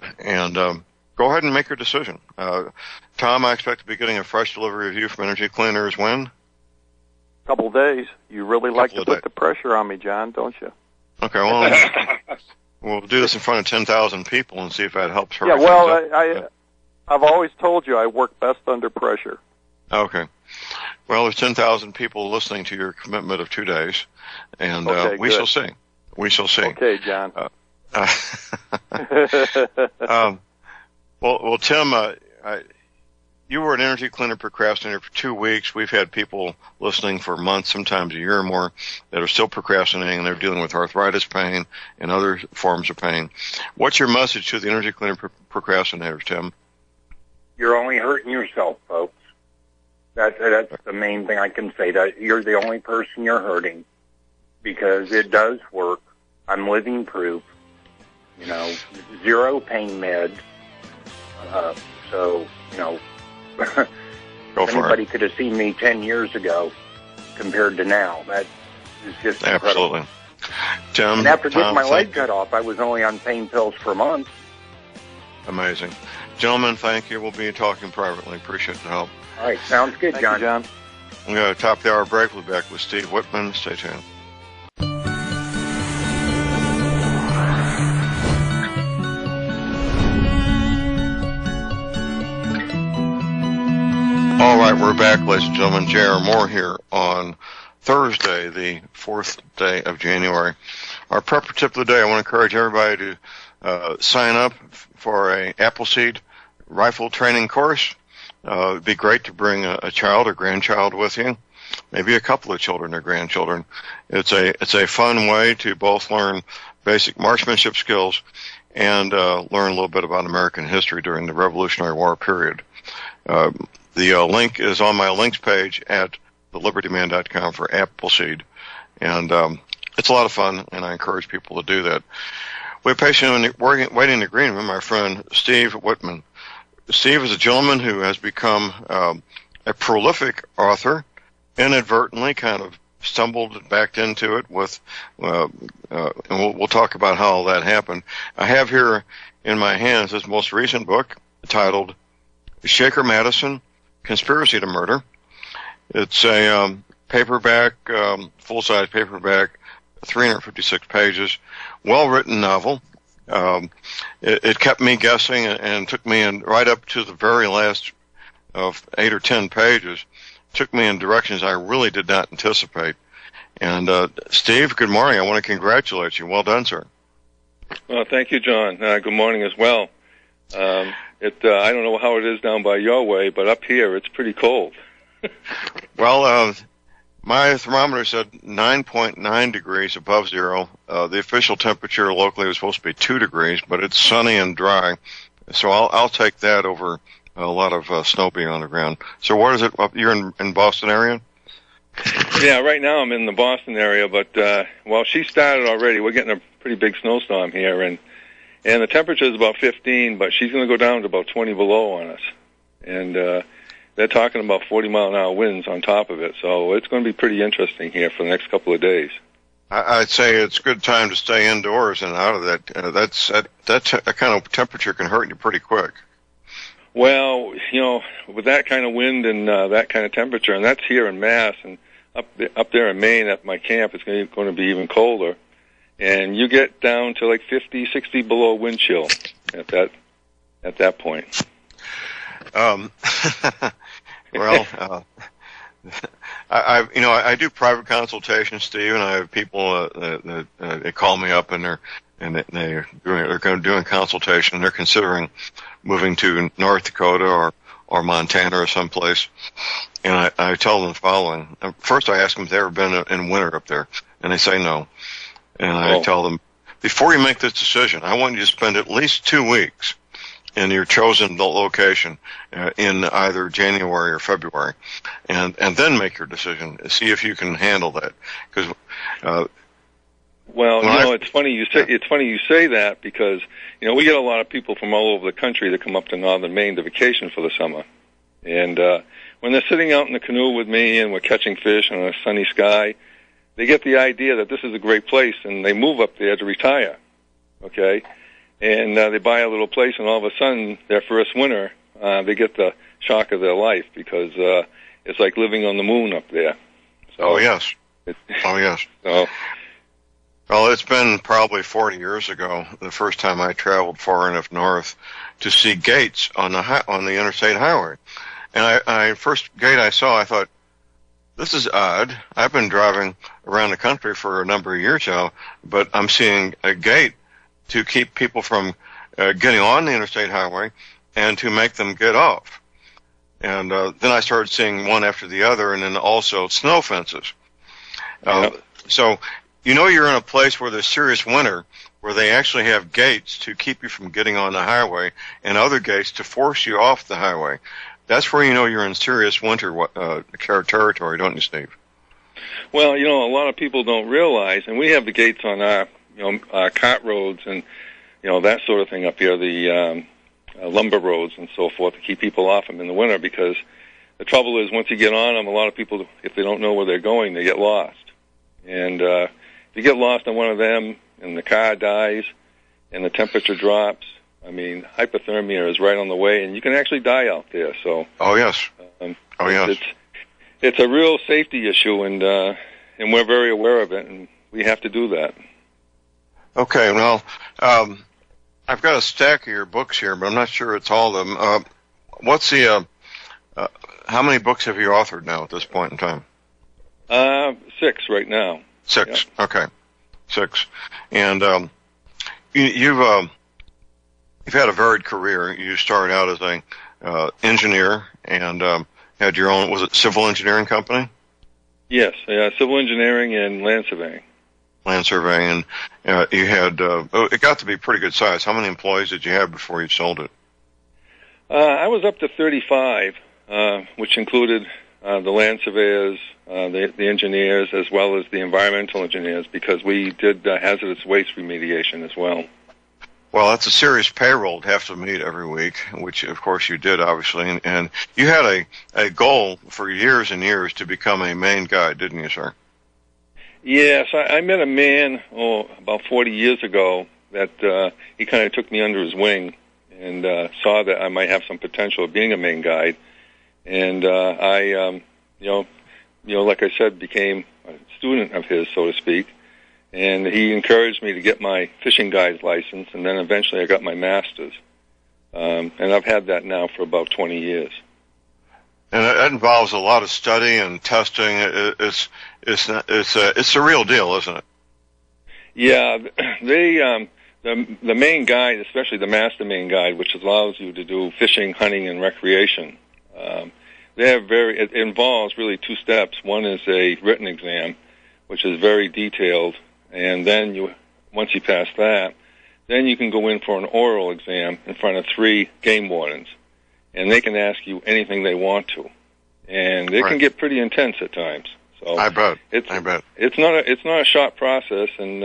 ahead and make your decision. Tom, I expect to be getting a fresh delivery of you from Energy Cleaners when? A couple of days. You really like to put the pressure on me, John, don't you? Okay, well... We'll do this in front of 10,000 people and see if that helps her. Yeah, well, I've always told you I work best under pressure. Okay. Well, there's 10,000 people listening to your commitment of 2 days, and we shall see. We shall see. Okay, John. Well, Tim, you were an energy cleaner procrastinator for 2 weeks. We've had people listening for months, sometimes a year or more, that are still procrastinating, and they're dealing with arthritis pain and other forms of pain. What's your message to the energy cleaner procrastinators, Tim? You're only hurting yourself, folks. That's the main thing I can say. That you're the only person you're hurting, because it does work. I'm living proof. 0 pain meds. If anybody could have seen me 10 years ago compared to now, that is just absolutely incredible. Tim, and after getting my leg cut off, I was only on pain pills for a month. Amazing. Gentlemen, thank you. We'll be talking privately. Appreciate the help. All right, sounds good, Thank John. you, John. I'm going to top the hour break. We'll be back with Steve Whitman. Stay tuned. All right, we're back, ladies and gentlemen. J.R. Moore here on Thursday, the 4th day of January. Our prepper tip of the day, I want to encourage everybody to sign up for a Appleseed rifle training course. It'd be great to bring a child or grandchild with you, maybe a couple of children or grandchildren. It's a fun way to both learn basic marksmanship skills and learn a little bit about American history during the Revolutionary War period. The link is on my links page at thelibertyman.com for Appleseed, and it's a lot of fun, and I encourage people to do that. We're patiently waiting in the green room, my friend Steve Whitman. Steve is a gentleman who has become a prolific author, inadvertently kind of stumbled back into it with, and we'll talk about how that happened. I have here in my hands his most recent book titled Shaker Madison, Conspiracy to Murder. It's paperback, full-size paperback, 356 pages, well-written novel. It kept me guessing and took me in right up to the very last of 8 or 10 pages. Took me in directions I really did not anticipate. And Steve, good morning. I want to congratulate you. Well done, sir. Well, thank you, John. Good morning as well. I don't know how it is down by your way, but up here it's pretty cold. Well, my thermometer said 9.9 degrees above zero. The official temperature locally was supposed to be 2 degrees, but it's sunny and dry. So I'll take that over a lot of snow being on the ground. So what is it? You're in Boston area? Yeah, right now I'm in the Boston area, but well, she started already. We're getting a pretty big snowstorm here, and the temperature is about 15, but she's going to go down to about 20 below on us. And they're talking about 40-mile-an-hour winds on top of it, so it's going to be pretty interesting here for the next couple of days. I'd say it's a good time to stay indoors and out of that. That kind of temperature can hurt you pretty quick. Well, with that kind of wind and that kind of temperature, and that's here in Mass, and up there in Maine at my camp, it's going to be even colder. And you get down to like 50, 60 below wind chill at that point. Well, I do private consultations, Steve, and I have people they call me up and they're doing consultation, and they're considering moving to North Dakota or Montana or someplace. And I tell them the following. First, I ask them if they've ever been in winter up there, and they say no. And I tell them, before you make this decision, I want you to spend at least 2 weeks in your chosen location in either January or February, and then make your decision. See if you can handle that. Because it's funny you say that, because we get a lot of people from all over the country that come up to northern Maine to vacation for the summer, and when they're sitting out in the canoe with me and we're catching fish on a sunny sky, they get the idea that this is a great place, and they move up there to retire. Okay. And they buy a little place, and all of a sudden, their first winter, they get the shock of their life, because it's like living on the moon up there. So, oh, yes. So, well, it's been probably 40 years ago, the first time I traveled far enough north to see gates on the interstate highway. And first gate I saw, I thought, this is odd. I've been driving around the country for a number of years now, but I'm seeing a gate to keep people from getting on the interstate highway and to make them get off. And then I started seeing one after the other, and then also snow fences. So you're in a place where there's serious winter, where they actually have gates to keep you from getting on the highway and other gates to force you off the highway. That's where you're in serious winter territory, don't you, Steve? Well, a lot of people don't realize, and we have the gates on our cart roads and, that sort of thing up here, the lumber roads and so forth, to keep people off them in the winter, because the trouble is, once you get on them, a lot of people, if they don't know where they're going, they get lost. And if you get lost on one of them and the car dies and the temperature drops, I mean, hypothermia is right on the way, and you can actually die out there. So, oh yes, it's a real safety issue, and we're very aware of it, and we have to do that. Okay, well, I've got a stack of your books here, but I'm not sure it's all of them. What's the how many books have you authored now at this point in time? 6 right now. 6. Yep. Okay, 6, and you've had a varied career. You started out as a engineer and had your own, was it civil engineering company? Yes, civil engineering and land surveying. Land surveying, and you had, it got to be pretty good size. How many employees did you have before you sold it? I was up to 35, which included the land surveyors, the engineers, as well as the environmental engineers, because we did hazardous waste remediation as well. Well, that's a serious payroll to have to meet every week, which, of course, you did, obviously. And you had a goal for years and years to become a Maine guide, didn't you, sir? Yes, I met a man about 40 years ago that he kind of took me under his wing and saw that I might have some potential of being a Maine guide. And I like I said, became a student of his, so to speak. And he encouraged me to get my fishing guide's license, and then eventually I got my master's. And I've had that now for about 20 years. And it involves a lot of study and testing. It's a real deal, isn't it? Yeah, the main guide, especially the master main guide, which allows you to do fishing, hunting, and recreation. It involves really 2 steps. One is a written exam, which is very detailed, and then once you pass that, then you can go in for an oral exam in front of 3 game wardens, and they can ask you anything they want to, and it can get pretty intense at times. So I bet. It's not a short process, and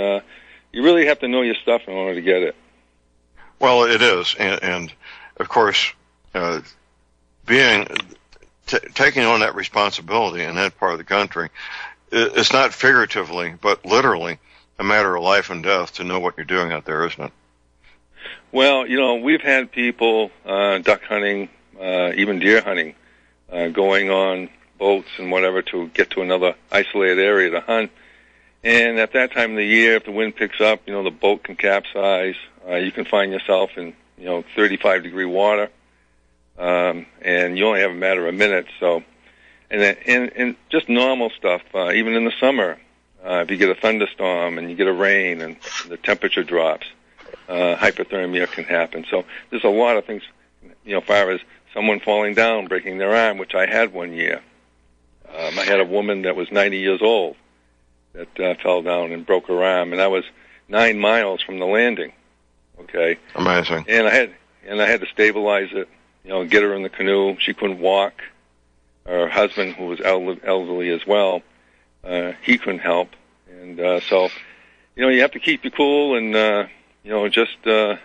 you really have to know your stuff in order to get it. Well, it is, and of course, taking on that responsibility in that part of the country, it's not figuratively, but literally a matter of life and death to know what you're doing out there, isn't it? Well, we've had people duck hunting, even deer hunting, going on boats and whatever to get to another isolated area to hunt. And at that time of the year, if the wind picks up, the boat can capsize. You can find yourself in, 35-degree water, and you only have a matter of minutes. So, and just normal stuff, even in the summer, if you get a thunderstorm and you get a rain and the temperature drops, hypothermia can happen. So there's a lot of things, as far as someone falling down, breaking their arm, which I had one year. I had a woman that was 90 years old that fell down and broke her arm, and I was 9 miles from the landing. Okay. Amazing. And I had to stabilize it, get her in the canoe. She couldn't walk. Her husband, who was elderly as well, he couldn't help. And so, you have to keep you cool and just do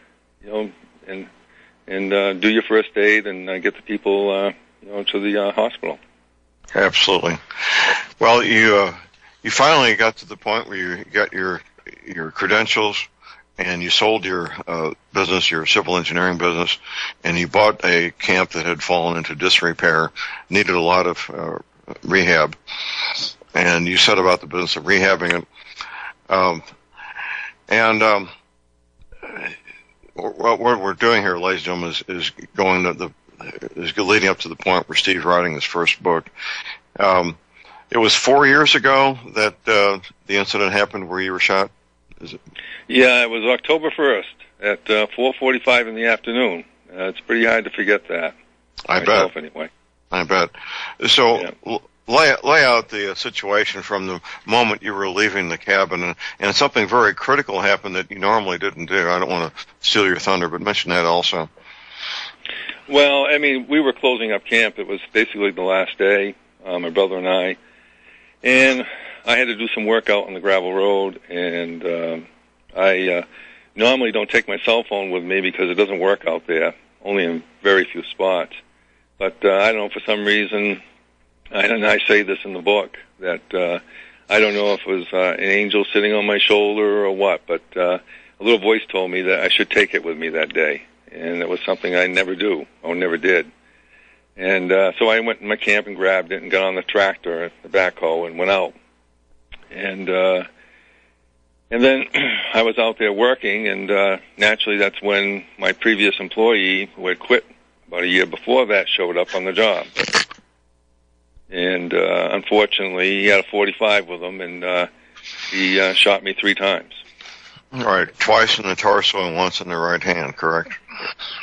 your first aid and get the people to the hospital. Absolutely. Well, you finally got to the point where you got your credentials and you sold your business, your civil engineering business, and you bought a camp that had fallen into disrepair, needed a lot of rehab, and you set about the business of rehabbing it. What we're doing here, ladies and gentlemen, is leading up to the point where Steve's writing his first book. It was 4 years ago that the incident happened where you were shot. Is it? Yeah, it was October 1st at 4:45 in the afternoon. It's pretty hard to forget that. I bet. Anyway. I bet. So lay out the situation from the moment you were leaving the cabin, and something very critical happened that you normally didn't do. I don't want to steal your thunder, but mention that also. Well, we were closing up camp. It was basically the last day, my brother and I, and I had to do some work out on the gravel road, and I normally don't take my cell phone with me because it doesn't work out there, only in very few spots. But I don't know, for some reason, and I say this in the book, that I don't know if it was an angel sitting on my shoulder or what, but a little voice told me that I should take it with me that day. And it was something I never do, or never did. And so I went in my camp and grabbed it and got on the tractor, the backhoe, and went out. And then I was out there working, and naturally that's when my previous employee, who had quit about a year before that, showed up on the job. And unfortunately, he had a .45 with him, and he shot me 3 times. All right, twice in the torso and once in the right hand, correct?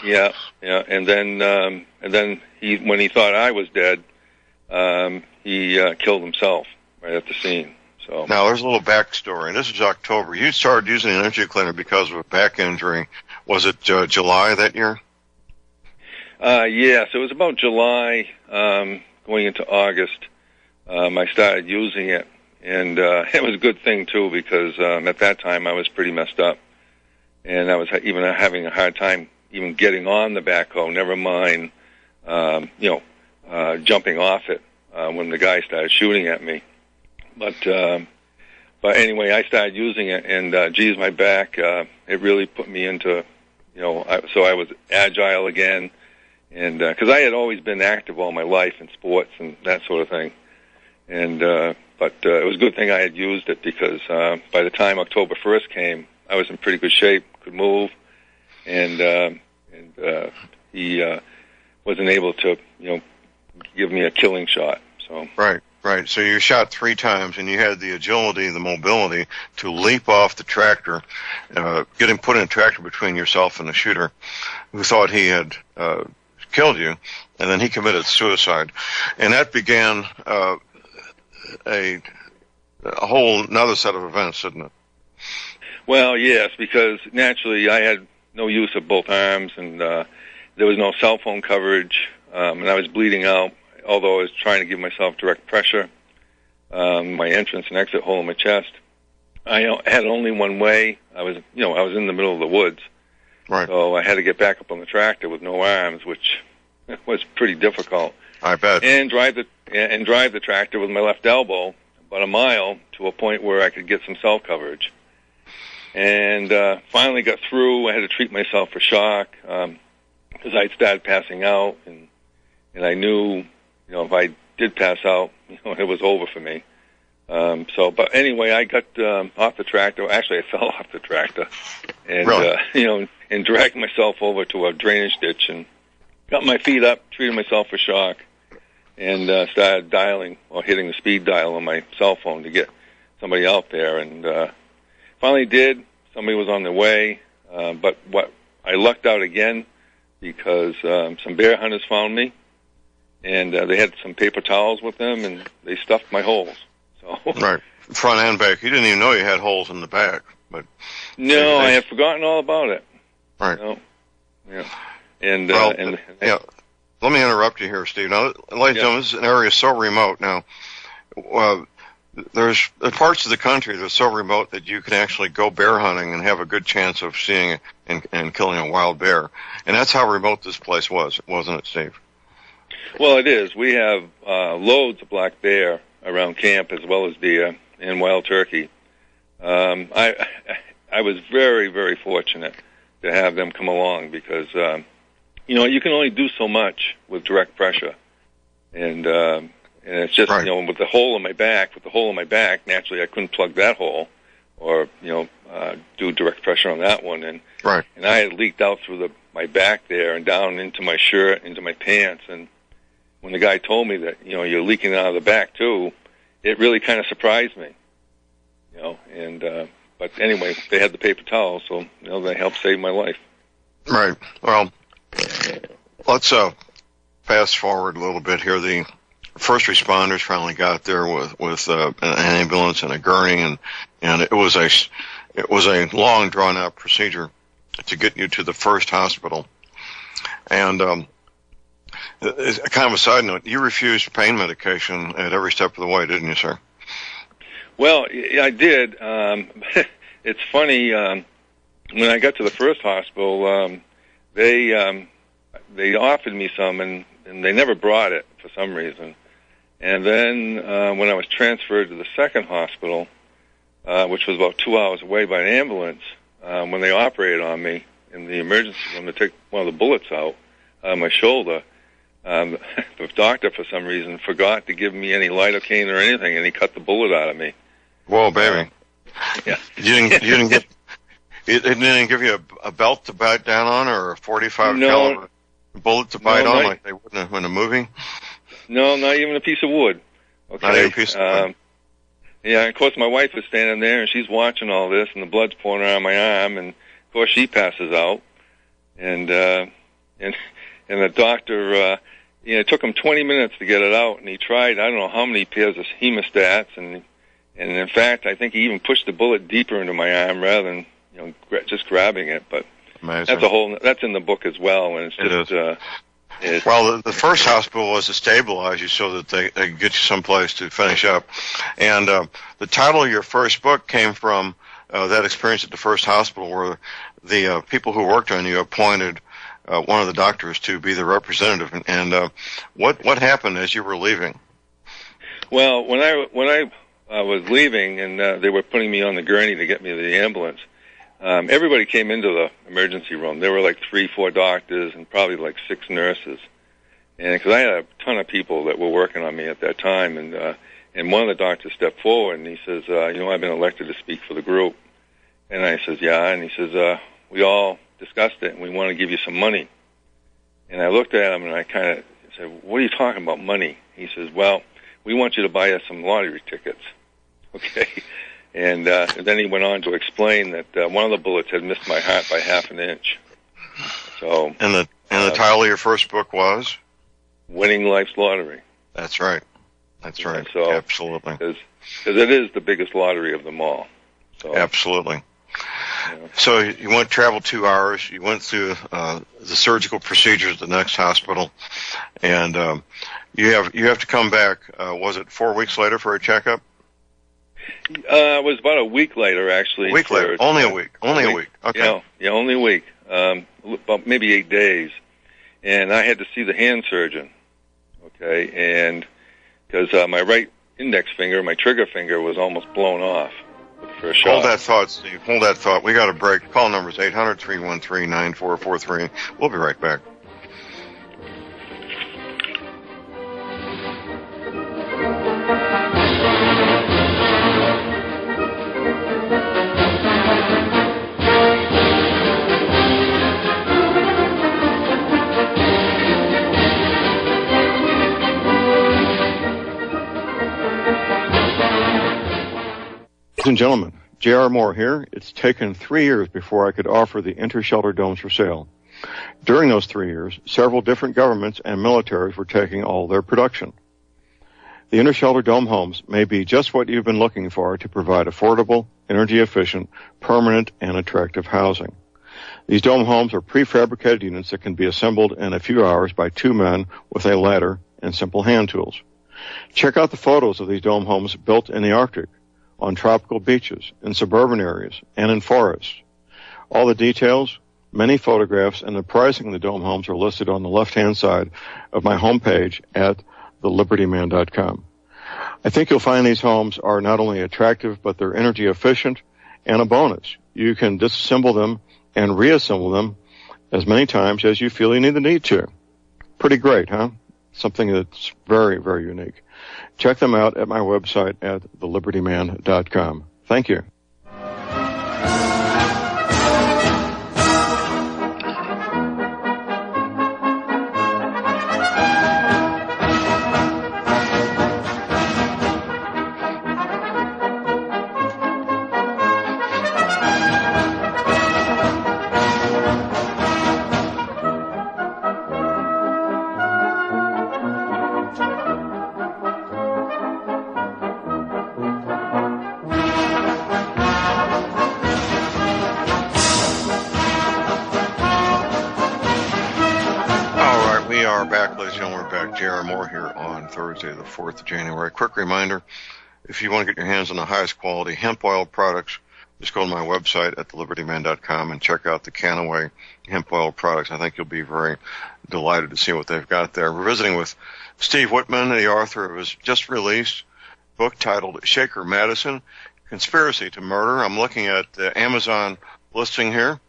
Yeah, and then he, when he thought I was dead, he killed himself right at the scene. So now there's a little backstory. This is October. You started using an energy cleaner because of a back injury. Was it July that year? Yes, it was about July, going into August. I started using it, and it was a good thing too because at that time I was pretty messed up, and I was even having a hard time even getting on the backhoe, never mind, jumping off it when the guy started shooting at me. But anyway, I started using it, and geez, my back, it really put me into, so I was agile again, and because I had always been active all my life in sports and that sort of thing, And but it was a good thing I had used it, because by the time October 1st came, I was in pretty good shape, could move, and he wasn't able to, give me a killing shot. So Right. So you shot 3 times, and you had the agility, the mobility to leap off the tractor, getting put in a tractor between yourself and the shooter, who thought he had killed you, and then he committed suicide, and that began a whole another set of events, didn't it? Well, yes, because naturally I had no use of both arms, and there was no cell phone coverage, and I was bleeding out, although I was trying to give myself direct pressure. My entrance and exit hole in my chest, I had only one way. I was in the middle of the woods. Right. So I had to get back up on the tractor with no arms, which was pretty difficult. I bet. And drive the tractor with my left elbow about a mile to a point where I could get some cell coverage. And finally got through. I had to treat myself for shock because I'd started passing out, and I knew, if I did pass out, it was over for me. But anyway, I got off the tractor. Actually, I fell off the tractor, and really? And dragged myself over to a drainage ditch and got my feet up, treated myself for shock, and started dialing or hitting the speed dial on my cell phone to get somebody out there. And finally did. Somebody was on their way, but I lucked out again because some bear hunters found me, and they had some paper towels with them, and they stuffed my holes. So right, front and back. You didn't even know you had holes in the back, but no, I had forgotten all about it. Right. Yeah. And yeah. Let me interrupt you here, Steve. Now, ladies and gentlemen, this is an area so remote. Now, there's parts of the country that are so remote that you can actually go bear hunting and have a good chance of seeing and killing a wild bear. And that's how remote this place was, wasn't it, Steve? Well, it is. We have loads of black bear around camp, as well as deer and wild turkey. I was very, very fortunate to have them come along because, you can only do so much with direct pressure. And it's just, right. With the hole in my back, naturally I couldn't plug that hole or, do direct pressure on that one. And, right. And I had leaked out through my back there and down into my shirt, into my pants. And when the guy told me that, you're leaking out of the back too, it really kind of surprised me, but anyway, they had the paper towels, so, they helped save my life. Right. Well, let's fast forward a little bit here. The first responders finally got there with an ambulance and a gurney, and it was a long drawn out procedure to get you to the first hospital. And kind of a side note, you refused pain medication at every step of the way, didn't you, sir? Well, I did. It's funny. When I got to the first hospital, they offered me some, and they never brought it for some reason. And then when I was transferred to the second hospital, which was about 2 hours away by an ambulance, when they operated on me in the emergency room to take one of the bullets out of my shoulder, the doctor, for some reason, forgot to give me any lidocaine or anything, and he cut the bullet out of me. Whoa, baby! Yeah, you didn't get. It didn't give you a belt to bite down on, or a 45 caliber bullet to bite on, like they would in a movie. No, not even a piece of wood. Okay. Not even a piece of wood. Yeah, and of course my wife is standing there, and she's watching all this, and the blood's pouring around my arm, and of course she passes out, and the doctor. It took him 20 minutes to get it out, and he tried I don't know how many pairs of hemostats, and in fact I think he even pushed the bullet deeper into my arm rather than just grabbing it. But amazing. That's in the book as well, and it's just well, the first hospital was to stabilize you so that they could get you someplace to finish up. And the title of your first book came from that experience at the first hospital, where the people who worked on you appointed one of the doctors to be the representative. And what happened as you were leaving? Well, when I was leaving, and they were putting me on the gurney to get me to the ambulance, everybody came into the emergency room. There were like 3-4 doctors and probably like 6 nurses. And because I had a ton of people that were working on me at that time, and And one of the doctors stepped forward, and he says, I've been elected to speak for the group. And I says, yeah. And he says, we all discussed it, and we want to give you some money. And I looked at him, and I kind of said, what are you talking about, money? He says, well, we want you to buy us some lottery tickets. Okay. And then he went on to explain that one of the bullets had missed my heart by half an inch. So. And the title of your first book was? Winning Life's Lottery. That's right. That's right. So, absolutely. Because it is the biggest lottery of them all. So, absolutely. So you traveled 2 hours. You went through the surgical procedures at the next hospital, and you have to come back. Was it 4 weeks later for a checkup? It was about a week later, actually. A week later. Only a week. Only a week. Okay. Yeah, only a week. About maybe 8 days, and I had to see the hand surgeon. Okay, and because my right index finger, my trigger finger, was almost blown off. Shot. Hold that thought, Steve. Hold that thought. We got a break. Call number is 800-313-9443. We'll be right back. Ladies and gentlemen, J.R. Moore here. It's taken 3 years before I could offer the inter-shelter domes for sale. During those 3 years, several different governments and militaries were taking all their production. The inter-shelter dome homes may be just what you've been looking for to provide affordable, energy-efficient, permanent, and attractive housing. These dome homes are prefabricated units that can be assembled in a few hours by 2 men with a ladder and simple hand tools. Check out the photos of these dome homes built in the Arctic, on tropical beaches, in suburban areas, and in forests. All the details, many photographs, and the pricing of the dome homes are listed on the left-hand side of my homepage at thelibertyman.com. I think you'll find these homes are not only attractive, but they're energy efficient, and a bonus. You can disassemble them and reassemble them as many times as you feel you need to. Pretty great, huh? Something that's very, very unique. Check them out at my website at thelibertyman.com. Thank you. Thursday, the 4th of January. Quick reminder, if you want to get your hands on the highest quality hemp oil products, just go to my website at thelibertyman.com and check out the Canaway hemp oil products. I think you'll be very delighted to see what they've got there. We're visiting with Steve Whitman, the author of his just released book titled Shaker Madison, Conspiracy to Murder. I'm looking at the Amazon listing here.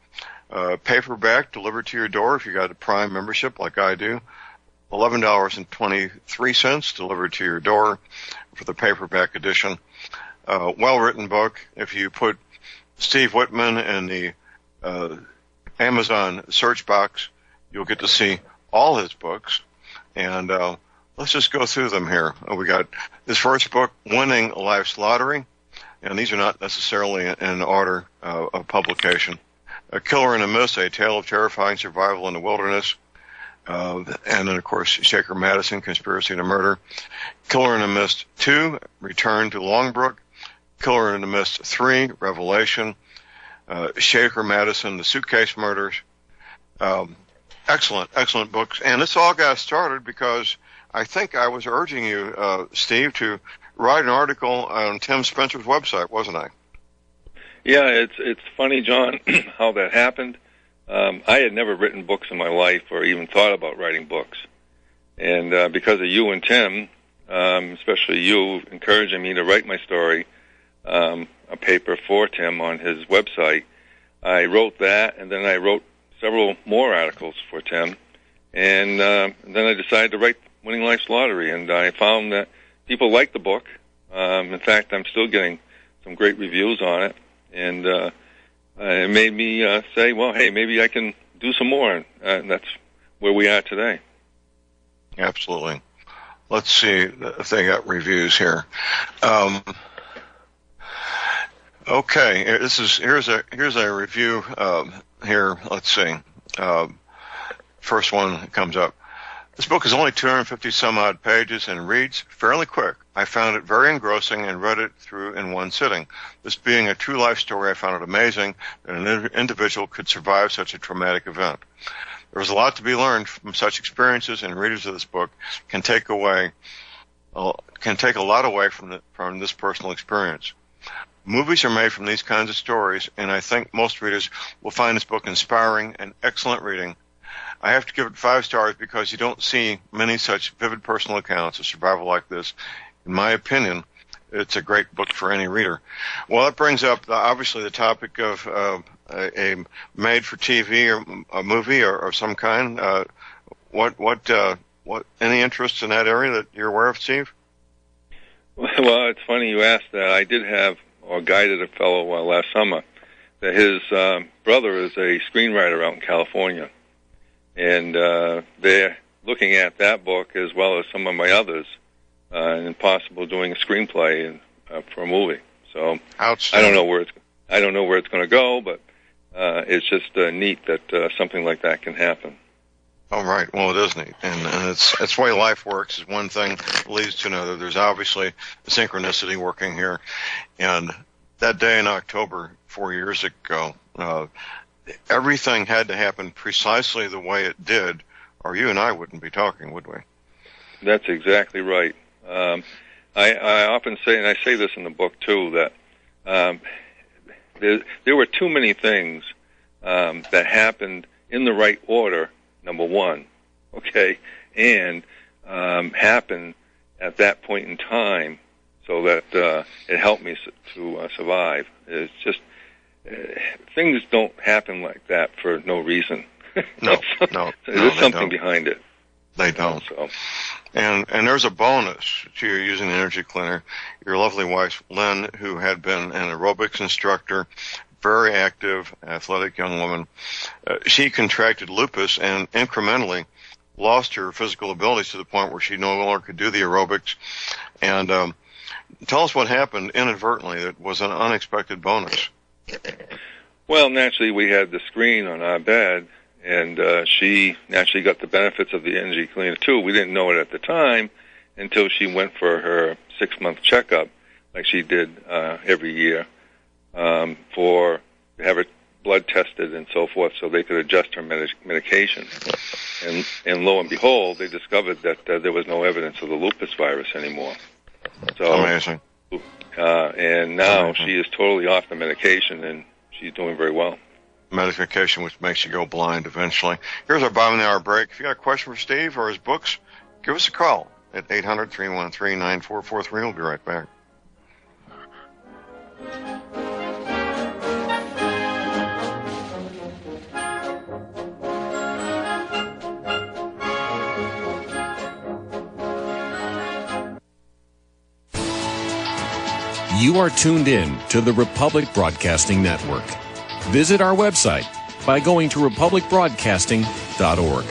Paperback delivered to your door if you got a Prime membership like I do. $11.23 delivered to your door for the paperback edition. Well-written book. If you put Steve Whitman in the Amazon search box, you'll get to see all his books. And let's just go through them here. We got his first book, Winning Life's Lottery, and these are not necessarily in order of publication. A Killer in a Mist, A Tale of Terrifying Survival in the Wilderness. And then, of course, Shaker Madison, Conspiracy to Murder. Killer in the Mist 2, Return to Longbrook. Killer in the Mist 3, Revelation. Shaker Madison, The Suitcase Murders. Excellent books. And this all got started because I think I was urging you, Steve, to write an article on Tim Spencer's website, wasn't I? Yeah, it's funny, John, how that happened. I had never written books in my life or even thought about writing books. And because of you and Tim, especially you encouraging me to write my story, a paper for Tim on his website, I wrote that, and then I wrote several more articles for Tim. And then I decided to write Winning Life's Lottery, and I found that people liked the book. In fact, I'm still getting some great reviews on it, and it made me say, well, hey, maybe I can do some more, and that's where we are today. Absolutely. Let's see if they got reviews here. Okay, here's a review here. Let's see. First one comes up. This book is only 250 some odd pages and reads fairly quick. I found it very engrossing and read it through in one sitting. This being a true life story, I found it amazing that an individual could survive such a traumatic event. There is a lot to be learned from such experiences, and readers of this book can take a lot away from this personal experience. Movies are made from these kinds of stories, and I think most readers will find this book inspiring and excellent reading. I have to give it 5 stars because you don't see many such vivid personal accounts of survival like this. In my opinion, it's a great book for any reader. Well, that brings up obviously the topic of a made-for-TV or a movie or some kind. What any interest in that area that you're aware of, Steve? Well, it's funny you asked that. I did have, or guided a fellow last summer, that his brother is a screenwriter out in California. And they're looking at that book as well as some of my others, and possible doing a screenplay for a movie. So I don't know where it's going to go, but it's just neat that something like that can happen. Oh, right. Well, it is neat, and it's the way life works. Is one thing leads to another. There's obviously a synchronicity working here, and that day in October 4 years ago. Everything had to happen precisely the way it did, or you and I wouldn't be talking, would we? That's exactly right. I often say, and I say this in the book too, that there were too many things that happened in the right order, number one, okay, and happened at that point in time so that it helped me to survive. It's just things don't happen like that for no reason. No, there's something behind it. They don't. So. And there's a bonus to your using the energy cleaner. Your lovely wife, Lynn, who had been an aerobics instructor, very active, athletic young woman, she contracted lupus and incrementally lost her physical abilities to the point where she no longer could do the aerobics. And tell us what happened inadvertently that was an unexpected bonus. Well, naturally, we had the screen on our bed, and she naturally got the benefits of the energy cleaner, too. We didn't know it at the time until she went for her 6-month checkup, like she did every year, for to have her blood tested and so forth so they could adjust her medication. And lo and behold, they discovered that there was no evidence of the lupus virus anymore. So, amazing. And now she is totally off the medication, and she's doing very well. Medication, which makes you go blind eventually. Here's our bottom of the hour break. If you got a question for Steve or his books, give us a call at 800-313-9443. We'll be right back. You are tuned in to the Republic Broadcasting Network. Visit our website by going to republicbroadcasting.org.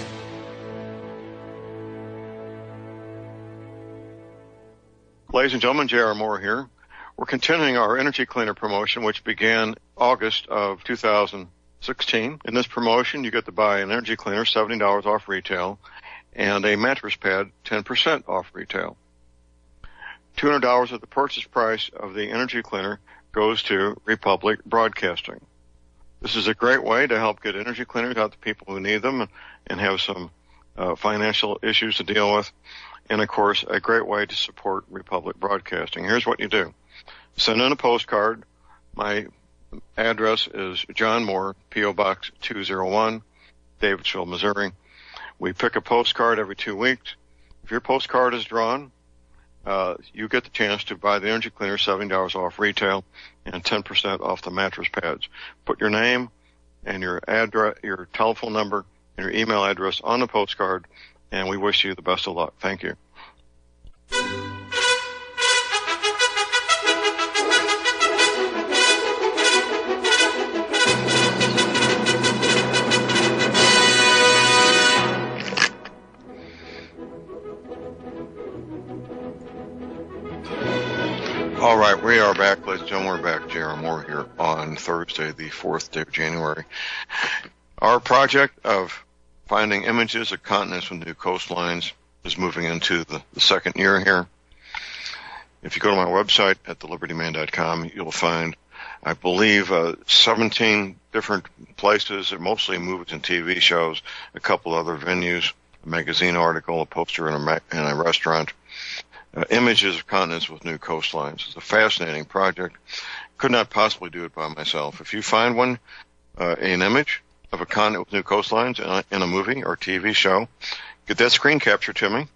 Ladies and gentlemen, J.R. Moore here. We're continuing our energy cleaner promotion, which began August of 2016. In this promotion, you get to buy an energy cleaner, $70 off retail, and a mattress pad, 10% off retail. $200 of the purchase price of the energy cleaner goes to Republic Broadcasting. This is a great way to help get energy cleaners out to people who need them and have some financial issues to deal with. And, of course, a great way to support Republic Broadcasting. Here's what you do. Send in a postcard. My address is John Moore, P.O. Box 201, Davidsville, Missouri. We pick a postcard every 2 weeks. If your postcard is drawn, you get the chance to buy the energy cleaner, $70 off retail, and 10% off the mattress pads. Put your name and your address, your telephone number, and your email address on the postcard, and we wish you the best of luck. Thank you. All right, we are back, ladies and gentlemen. We're back. J.R. Moore here on Thursday, the 4th day of January. Our project of finding images of continents with new coastlines is moving into the second year here. If you go to my website at thelibertyman.com, you'll find, I believe, 17 different places, mostly movies and TV shows, a couple other venues, a magazine article, a poster in a restaurant, images of continents with new coastlines. It's a fascinating project. Could not possibly do it by myself. If you find an image of a continent with new coastlines in a movie or TV show, get that screen capture to me.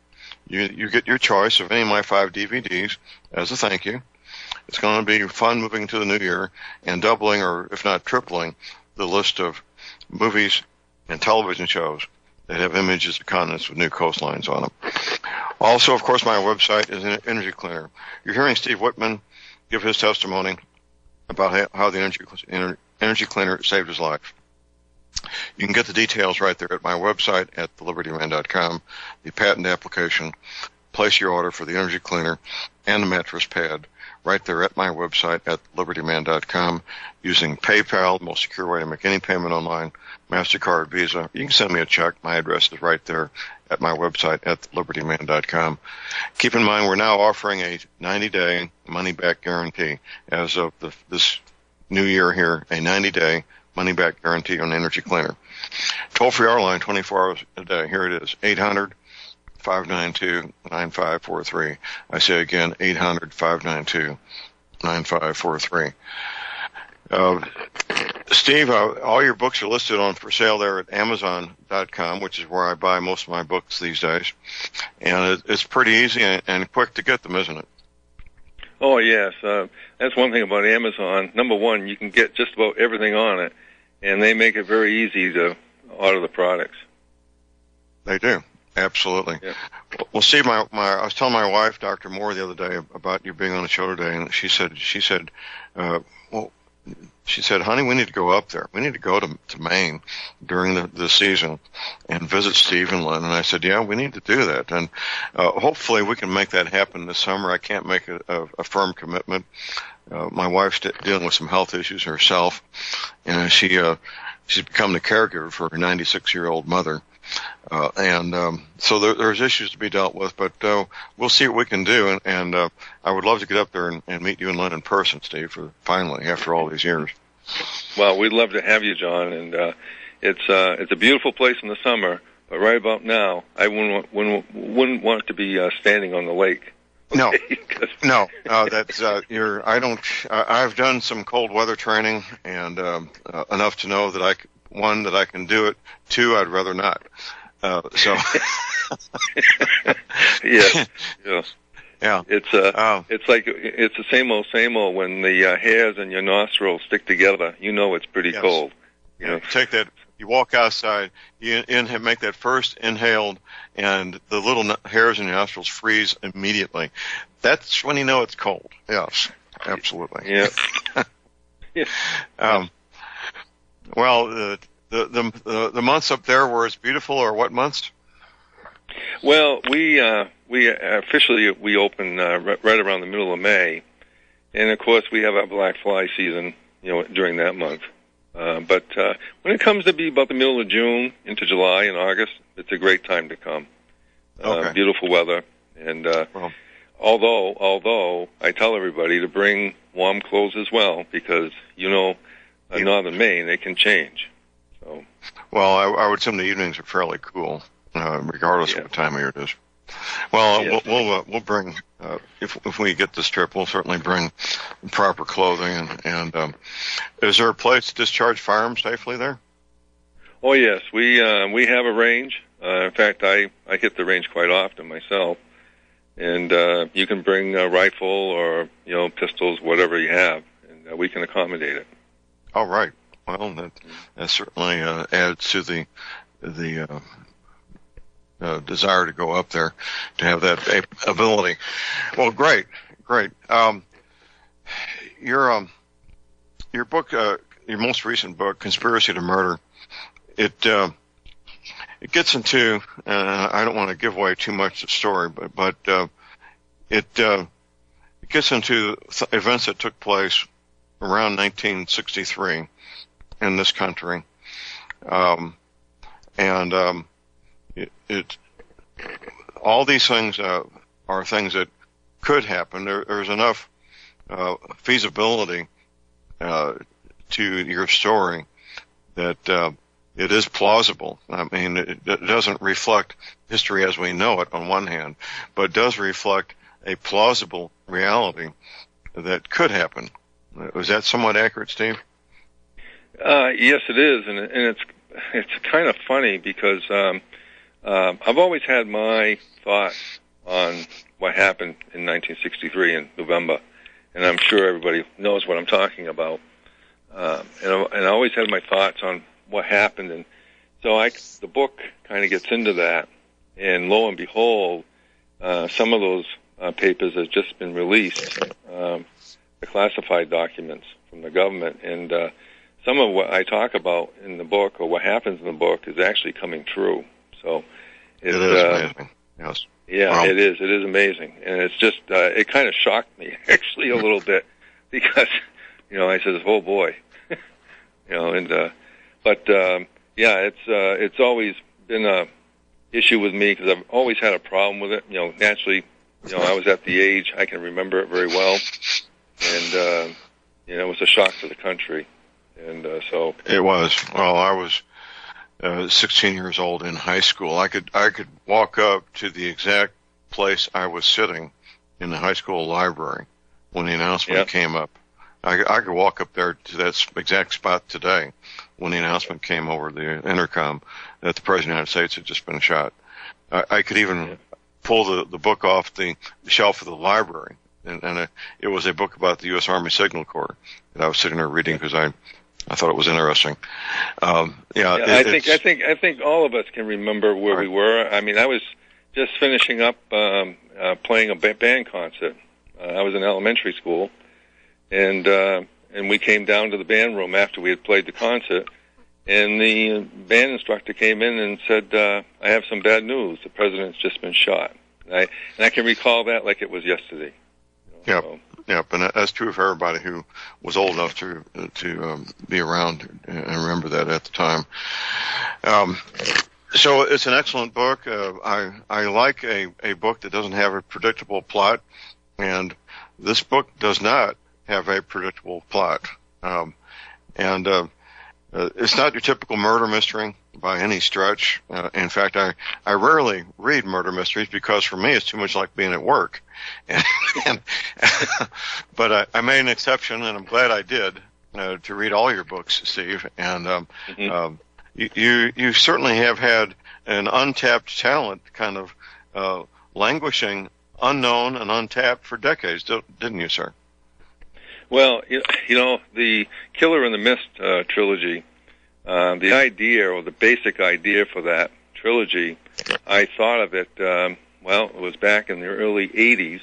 You get your choice of any of my 5 DVDs as a thank you. It's going to be fun moving into the new year and doubling, or if not tripling, the list of movies and television shows that have images of continents with new coastlines on them. Also, of course, my website is an energy cleaner. You're hearing Steve Whitman give his testimony about how the energy cleaner saved his life. You can get the details right there at my website at thelibertyman.com, the patent application, place your order for the energy cleaner and the mattress pad right there at my website at libertyman.com using PayPal, the most secure way to make any payment online, MasterCard, Visa. You can send me a check. My address is right there at my website at libertyman.com. Keep in mind, we're now offering a 90-day money-back guarantee as of this new year here, a 90-day money-back guarantee on energy cleaner. Toll-free our line 24 hours a day. Here it is, 800-592-9543. I say again, 800-592-9543. Steve, all your books are listed on for sale there at Amazon.com, which is where I buy most of my books these days. And it's pretty easy and quick to get them, isn't it? Oh, yes. That's one thing about Amazon. Number one, you can get just about everything on it, and they make it very easy to order the products. They do. Absolutely. Yeah. Well, Steve, I was telling my wife, Dr. Moore, the other day about you being on the show today, and she said, honey, we need to go up there. We need to go to Maine during the season and visit Steve and Lynn. And I said, yeah, we need to do that. And hopefully we can make that happen this summer. I can't make a firm commitment. My wife's dealing with some health issues herself, and she's become the caregiver for her 96-year-old mother. So there's issues to be dealt with, but we'll see what we can do. And I would love to get up there and meet you and Lynn in person, Steve, finally, after all these years. Well, we'd love to have you, John. And it's a beautiful place in the summer, but right about now, I wouldn't want to be standing on the lake. No, that's I've done some cold weather training, and enough to know that that I can do it. 2, I'd rather not. So. Yeah. Yeah. It's like it's the same old when the hairs in your nostrils stick together. You know it's pretty cold. You know. Take that. You walk outside. You make that first inhaled, and the little hairs in your nostrils freeze immediately. That's when you know it's cold. Yes, absolutely. Yeah. Yeah. Well, the months up there where it's beautiful are what months? Well, we officially open right around the middle of May, and of course we have our black fly season, during that month. But when it comes to be about the middle of June into July and August, it's a great time to come. Okay. Beautiful weather, and although I tell everybody to bring warm clothes as well, because northern Maine, they can change. So. Well, I would assume the evenings are fairly cool, regardless of what time of year it is. Well, we'll bring if we get this trip, we'll certainly bring proper clothing. And is there a place to discharge firearms safely there? Oh yes, we have a range. In fact, I hit the range quite often myself. And you can bring a rifle or pistols, whatever you have, and we can accommodate it. All right. Well, that certainly adds to the desire to go up there to have that ability. Well, great. Your book, your most recent book, Conspiracy to Murder, it gets into. I don't want to give away too much of the story, but it gets into events that took place around 1963 in this country. All these things are things that could happen. There's enough feasibility to your story that it is plausible. I mean, it doesn't reflect history as we know it on one hand, but does reflect a plausible reality that could happen. Was that somewhat accurate, Steve? Yes, it is, and it's kind of funny because I've always had my thoughts on what happened in 1963 in November, and I'm sure everybody knows what I'm talking about. And I always had my thoughts on what happened, and so the book kind of gets into that. And lo and behold, some of those papers have just been released, the classified documents from the government, and some of what I talk about in the book, or what happens in the book, is actually coming true. So it is amazing. Yes. Yeah, wow. It is. It is amazing, and it's just it kind of shocked me actually a little bit because I said, "Oh boy," yeah, it's always been a issue with me because I've always had a problem with it. Naturally, I was at the age I can remember it very well, and it was a shock to the country, and so it was. Well, I was 16 years old in high school. I could walk up to the exact place I was sitting in the high school library when the announcement came up. I could walk up there to that exact spot today when the announcement came over the intercom that the President of the United States had just been shot. I could even pull the book off the shelf of the library, and it was a book about the U.S. Army Signal Corps that I was sitting there reading because I thought it was interesting. I think all of us can remember where we were. I mean, I was just finishing up playing a band concert. I was in elementary school, and we came down to the band room after we had played the concert, and the band instructor came in and said, "I have some bad news. The president's just been shot." And I can recall that like it was yesterday. Yep, and that's true for everybody who was old enough to be around and remember that at the time. So it's an excellent book. I like a book that doesn't have a predictable plot, and this book does not have a predictable plot. It's not your typical murder mystery by any stretch. In fact, I rarely read murder mysteries because for me it's too much like being at work. But I made an exception, and I'm glad I did, to read all your books, Steve. And you certainly have had an untapped talent, kind of languishing, unknown, and untapped for decades, didn't you, sir? Well, the Killer in the Mist trilogy, the idea, or the basic idea for that trilogy, I thought of it, it was back in the early 80s.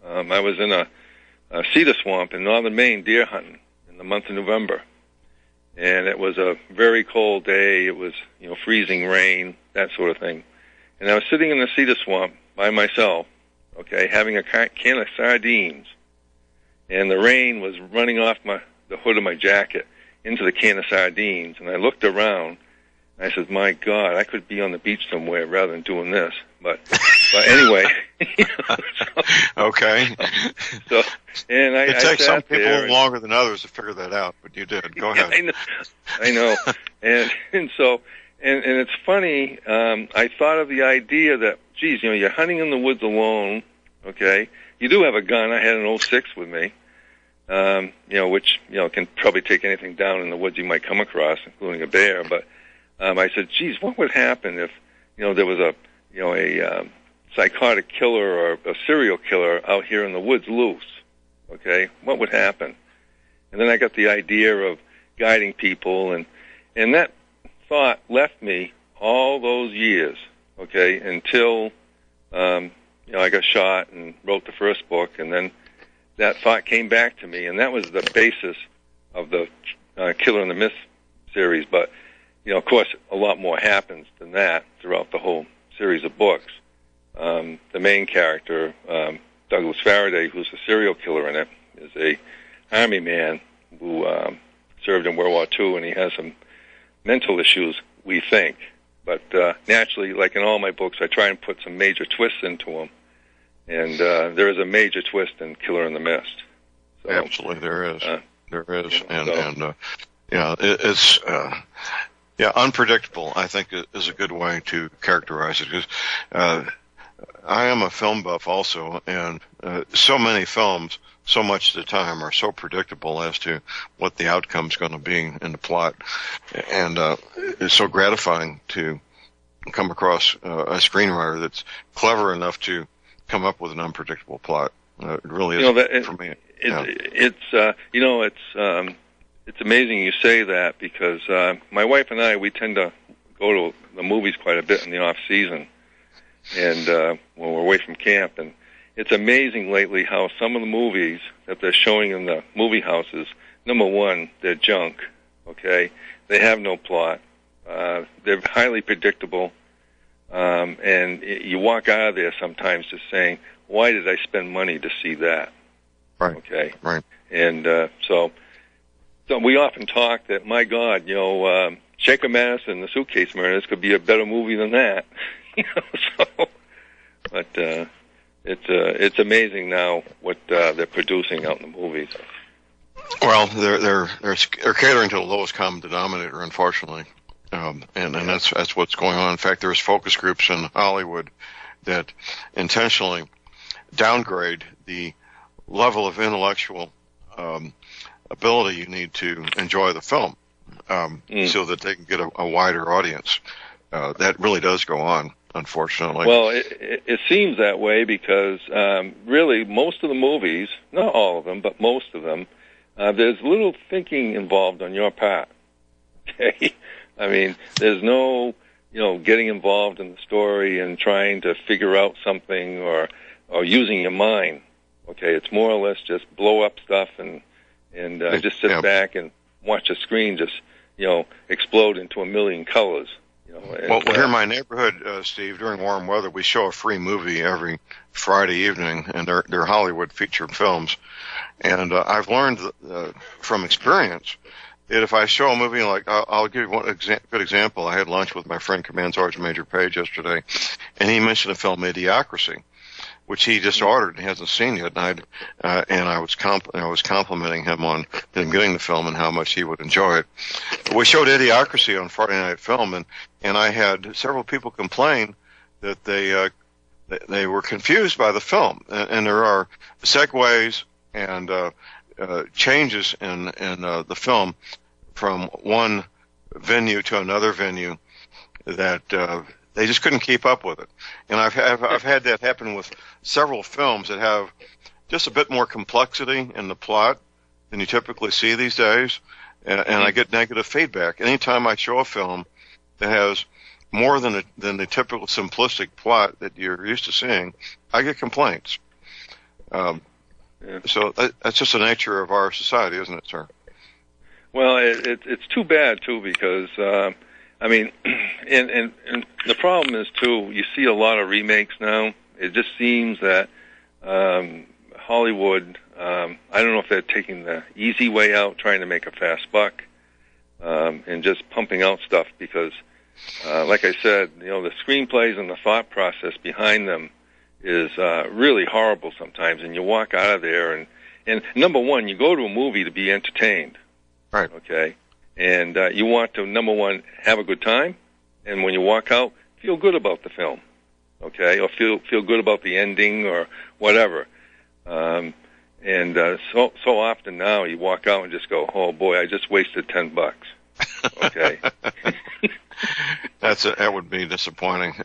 I was in a cedar swamp in northern Maine deer hunting in the month of November. And it was a very cold day. It was, freezing rain, that sort of thing. And I was sitting in the cedar swamp by myself, having a can of sardines. And the rain was running off the hood of my jacket into the can of sardines. And I looked around, and I said, "My God, I could be on the beach somewhere rather than doing this." But anyway. Okay. So, and it takes some people longer than others to figure that out, but you did. Go ahead. I know. and it's funny. I thought of the idea that, geez, you're hunting in the woods alone. Okay. You do have a gun. I had an 06 with me, which can probably take anything down in the woods you might come across, including a bear. But I said, geez, what would happen if there was a psychotic killer or a serial killer out here in the woods loose? Okay, what would happen? And then I got the idea of guiding people, and that thought left me all those years. Okay, until I got shot and wrote the first book, and then that thought came back to me, and that was the basis of the Killer in the Mist series. But, of course, a lot more happens than that throughout the whole series of books. The main character, Douglas Faraday, who's a serial killer in it, is a army man who served in World War II, and he has some mental issues, we think. But naturally, like in all my books, I try and put some major twists into them. And there is a major twist in Killer in the Mist. So, absolutely, there is. It's unpredictable, I think, is a good way to characterize it. Because I am a film buff also, and so many films, so much of the time, are so predictable as to what the outcome's going to be in the plot. And it's so gratifying to come across a screenwriter that's clever enough to come up with an unpredictable plot. It really is for me. It's amazing you say that, because my wife and I, we tend to go to the movies quite a bit in the off season, and when we're away from camp. And it's amazing lately how some of the movies that they're showing in the movie houses, number one, they're junk. Okay, they have no plot. They're highly predictable, and you walk out of there sometimes just saying, "Why did I spend money to see that?" Right. Okay. Right. And so we often talk that, my God, Shaker Madison and the Suitcase Murders could be a better movie than that. But it's amazing now what they're producing out in the movies. Well, they're catering to the lowest common denominator, unfortunately, and that's what's going on. In fact, there's focus groups in Hollywood that intentionally downgrade the level of intellectual ability you need to enjoy the film, so that they can get a wider audience. That really does go on, unfortunately. Well, it seems that way because really most of the movies, not all of them, but most of them, there's little thinking involved on your part. Okay, I mean, there's no getting involved in the story and trying to figure out something or using your mind. Okay, it's more or less just blow up stuff and just sit back and watch the screen just explode into a million colors. Well, here in my neighborhood, Steve, during warm weather, we show a free movie every Friday evening, and they're Hollywood featured films. And I've learned from experience that if I show a movie, like I'll give you one good example. I had lunch with my friend Command Sergeant Major Page yesterday, and he mentioned the film Idiocracy, which he just ordered and hasn't seen yet. And I was complimenting him on him getting the film and how much he would enjoy it. We showed Idiocracy on Friday Night Film, and I had several people complain that they were confused by the film, and there are segues and changes in the film from one venue to another venue that they just couldn't keep up with it. And I've had that happen with several films that have just a bit more complexity in the plot than you typically see these days, and I get negative feedback. Anytime I show a film that has more than the typical simplistic plot that you're used to seeing, I get complaints. So that's just the nature of our society, isn't it, sir? Well, it's too bad, too, because, I mean, and the problem is, too, you see a lot of remakes now. It just seems that Hollywood, I don't know if they're taking the easy way out, trying to make a fast buck, and just pumping out stuff because, like I said, the screenplays and the thought process behind them is really horrible sometimes, and you walk out of there, and number one, you go to a movie to be entertained. Right. Okay? And you want to, number one, have a good time, and when you walk out, feel good about the film, okay? Or feel good about the ending or whatever. So often now you walk out and just go, oh boy, I just wasted $10. Okay. That would be disappointing.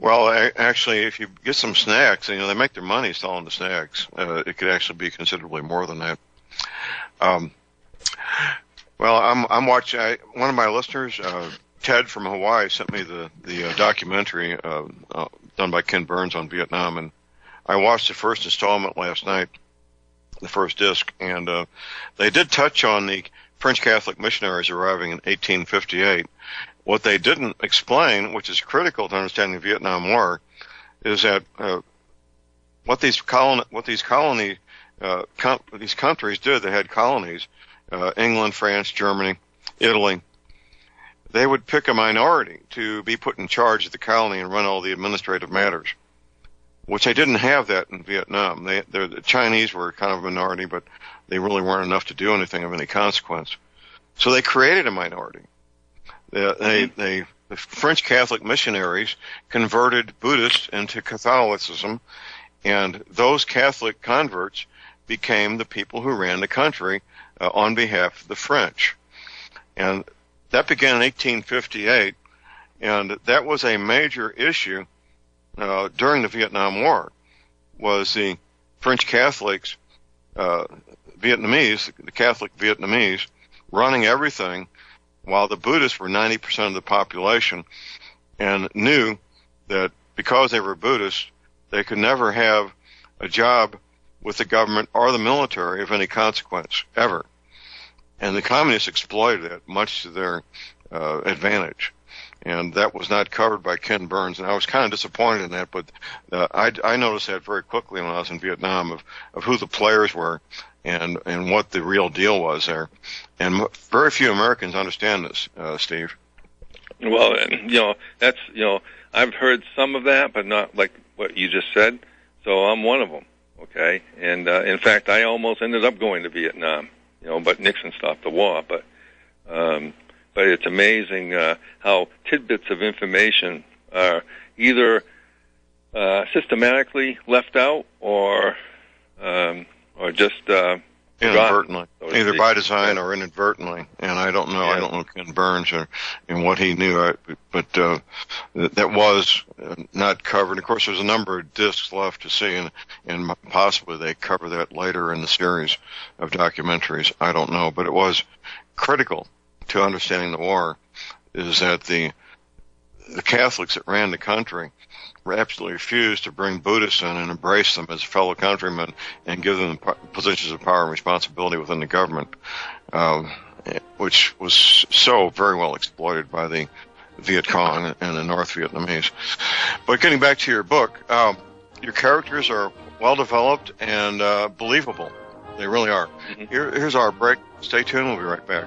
Well, actually, if you get some snacks, they make their money selling the snacks. It could actually be considerably more than that. Well, I'm watching. One of my listeners, Ted from Hawaii, sent me the documentary done by Ken Burns on Vietnam, and I watched the first installment last night, the first disc, and they did touch on the French Catholic missionaries arriving in 1858. What they didn't explain, which is critical to understanding the Vietnam War, is that these countries did, they had colonies, England, France, Germany, Italy. They would pick a minority to be put in charge of the colony and run all the administrative matters, which they didn't have that in Vietnam. The Chinese were kind of a minority, but they really weren't enough to do anything of any consequence. So they created a minority. The French Catholic missionaries converted Buddhists into Catholicism, and those Catholic converts became the people who ran the country on behalf of the French. And that began in 1858, and that was a major issue during the Vietnam War, was the French Catholics, Vietnamese, the Catholic Vietnamese, running everything, while the Buddhists were 90% of the population, and knew that because they were Buddhists, they could never have a job with the government or the military of any consequence, ever. And the communists exploited it, much to their advantage. And that was not covered by Ken Burns, and I was kind of disappointed in that, but I noticed that very quickly when I was in Vietnam, of who the players were and what the real deal was there. And very few Americans understand this, Steve. Well, that's, I've heard some of that, but not like what you just said, so I'm one of them, okay? And in fact, I almost ended up going to Vietnam, but Nixon stopped the war, but it's amazing how tidbits of information are either systematically left out or just inadvertently, either by design or inadvertently. And I don't know. I don't know Ken Burns and what he knew, but that was not covered. Of course, there's a number of discs left to see, and possibly they cover that later in the series of documentaries. I don't know, but it was critical to understanding the war, is that the Catholics that ran the country absolutely refused to bring Buddhists in and embrace them as fellow countrymen and give them positions of power and responsibility within the government, which was so very well exploited by the Viet Cong and the North Vietnamese. But getting back to your book, your characters are well developed and believable. They really are. Mm-hmm. Here's our break. Stay tuned. We'll be right back.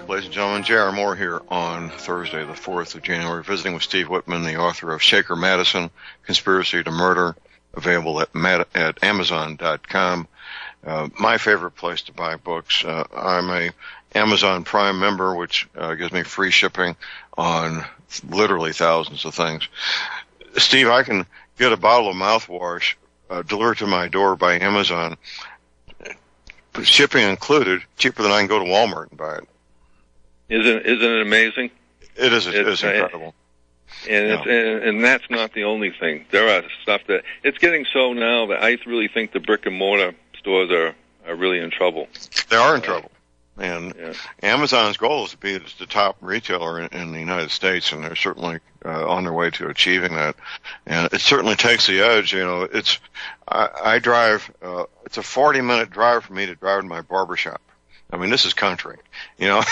Ladies and gentlemen, J.R. Moore here on Thursday, the 4th of January, visiting with Steve Whitman, the author of Shaker Madison, Conspiracy to Murder, available at Amazon.com. My favorite place to buy books. I'm a Amazon Prime member, which gives me free shipping on literally thousands of things. Steve, I can get a bottle of mouthwash delivered to my door by Amazon, shipping included, cheaper than I can go to Walmart and buy it. Isn't it amazing? It is. It's incredible. And that's not the only thing. There are stuff that it's getting so now that I really think the brick and mortar stores are really in trouble. They are in trouble. And Amazon's goal is to be the top retailer in the United States, and they're certainly on their way to achieving that. And it certainly takes the edge. I drive. It's a 40-minute drive for me to drive to my barbershop. I mean, this is country, and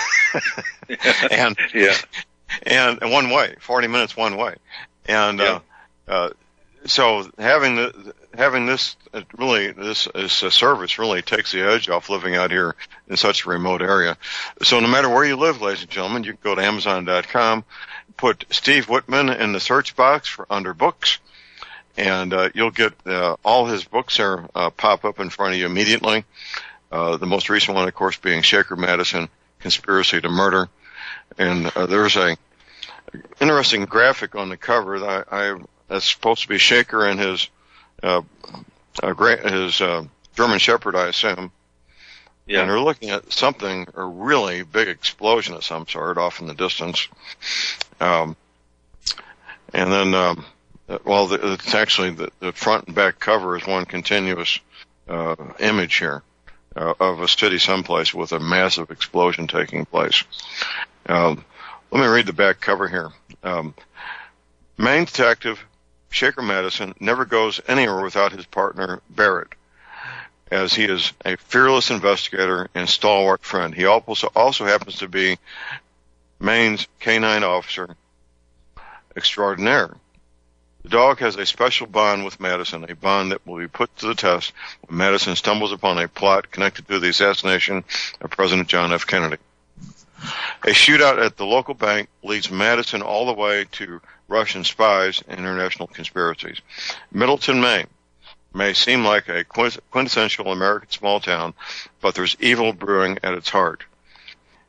one way, 40 minutes one way, and so having this service really takes the edge off living out here in such a remote area. So no matter where you live, ladies and gentlemen, you can go to Amazon.com, put Steve Whitman in the search box under books, and you'll get all his books there pop up in front of you immediately. The most recent one, of course, being Shaker Madison, Conspiracy to Murder. And there's a interesting graphic on the cover that's supposed to be Shaker and his German Shepherd, I assume. Yeah. And they're looking at something, a really big explosion of some sort off in the distance. And then It's actually the front and back cover is one continuous image here of a city someplace with a massive explosion taking place. Let me read the back cover here. Maine detective Shaker Madison never goes anywhere without his partner Barrett, as he is a fearless investigator and stalwart friend. He also happens to be Maine's canine officer extraordinaire. The dog has a special bond with Madison, a bond that will be put to the test when Madison stumbles upon a plot connected to the assassination of President John F. Kennedy. A shootout at the local bank leads Madison all the way to Russian spies and international conspiracies. Middleton, Maine may seem like a quintessential American small town, but there's evil brewing at its heart.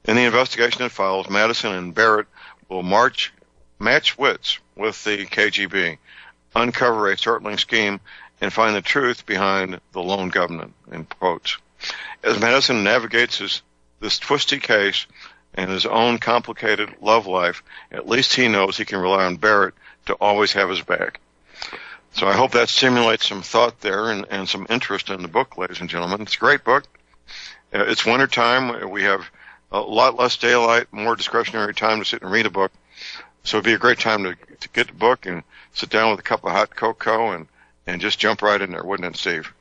In the investigation that follows, Madison and Barrett will match wits with the KGB, uncover a startling scheme, and find the truth behind the lone government, in quotes. As Madison navigates this twisty case and his own complicated love life, at least he knows he can rely on Barrett to always have his back. So I hope that stimulates some thought there and some interest in the book, ladies and gentlemen. It's a great book. It's wintertime. We have a lot less daylight, more discretionary time to sit and read a book. So it'd be a great time to get the book and sit down with a cup of hot cocoa and just jump right in there, wouldn't it, Steve?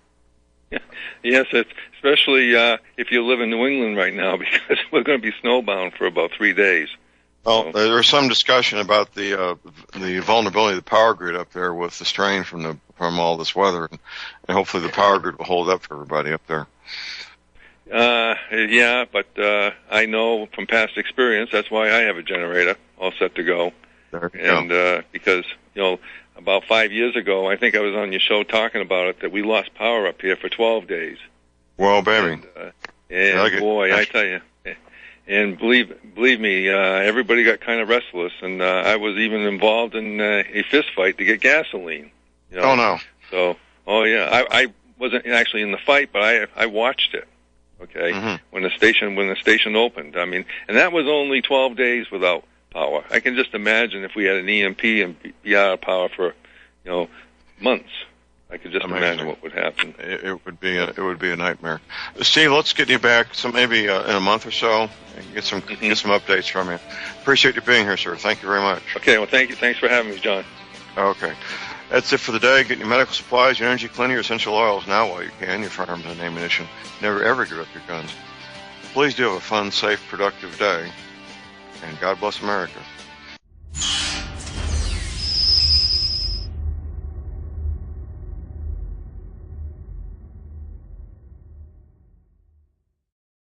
Yeah. Yes, especially if you live in New England right now, because we're going to be snowbound for about 3 days. Well, there's some discussion about the vulnerability of the power grid up there with the strain from all this weather, and hopefully the power grid will hold up for everybody up there. Yeah, but I know from past experience that's why I have a generator all set to go. There you go. Because about 5 years ago, I think I was on your show talking about it, that we lost power up here for 12 days. Well, baby. And boy, I tell you. And believe me, everybody got kind of restless, and I was even involved in a fist fight to get gasoline. Oh no! So, yeah, I wasn't actually in the fight, but I watched it. Okay, when the station opened. I mean, and that was only 12 days without power. I can just imagine if we had an EMP and be out of power for months. I could just imagine what would happen. It would be a nightmare. Steve, let's get you back maybe in a month or so and get some updates from you. Appreciate you being here, sir. Thank you very much. Okay, well, thank you. Thanks for having me, John. Okay. That's it for the day. Get your medical supplies, your energy cleaner, your essential oils now while you can, your firearms and ammunition. Never ever give up your guns. Please do have a fun, safe, productive day. And God bless America.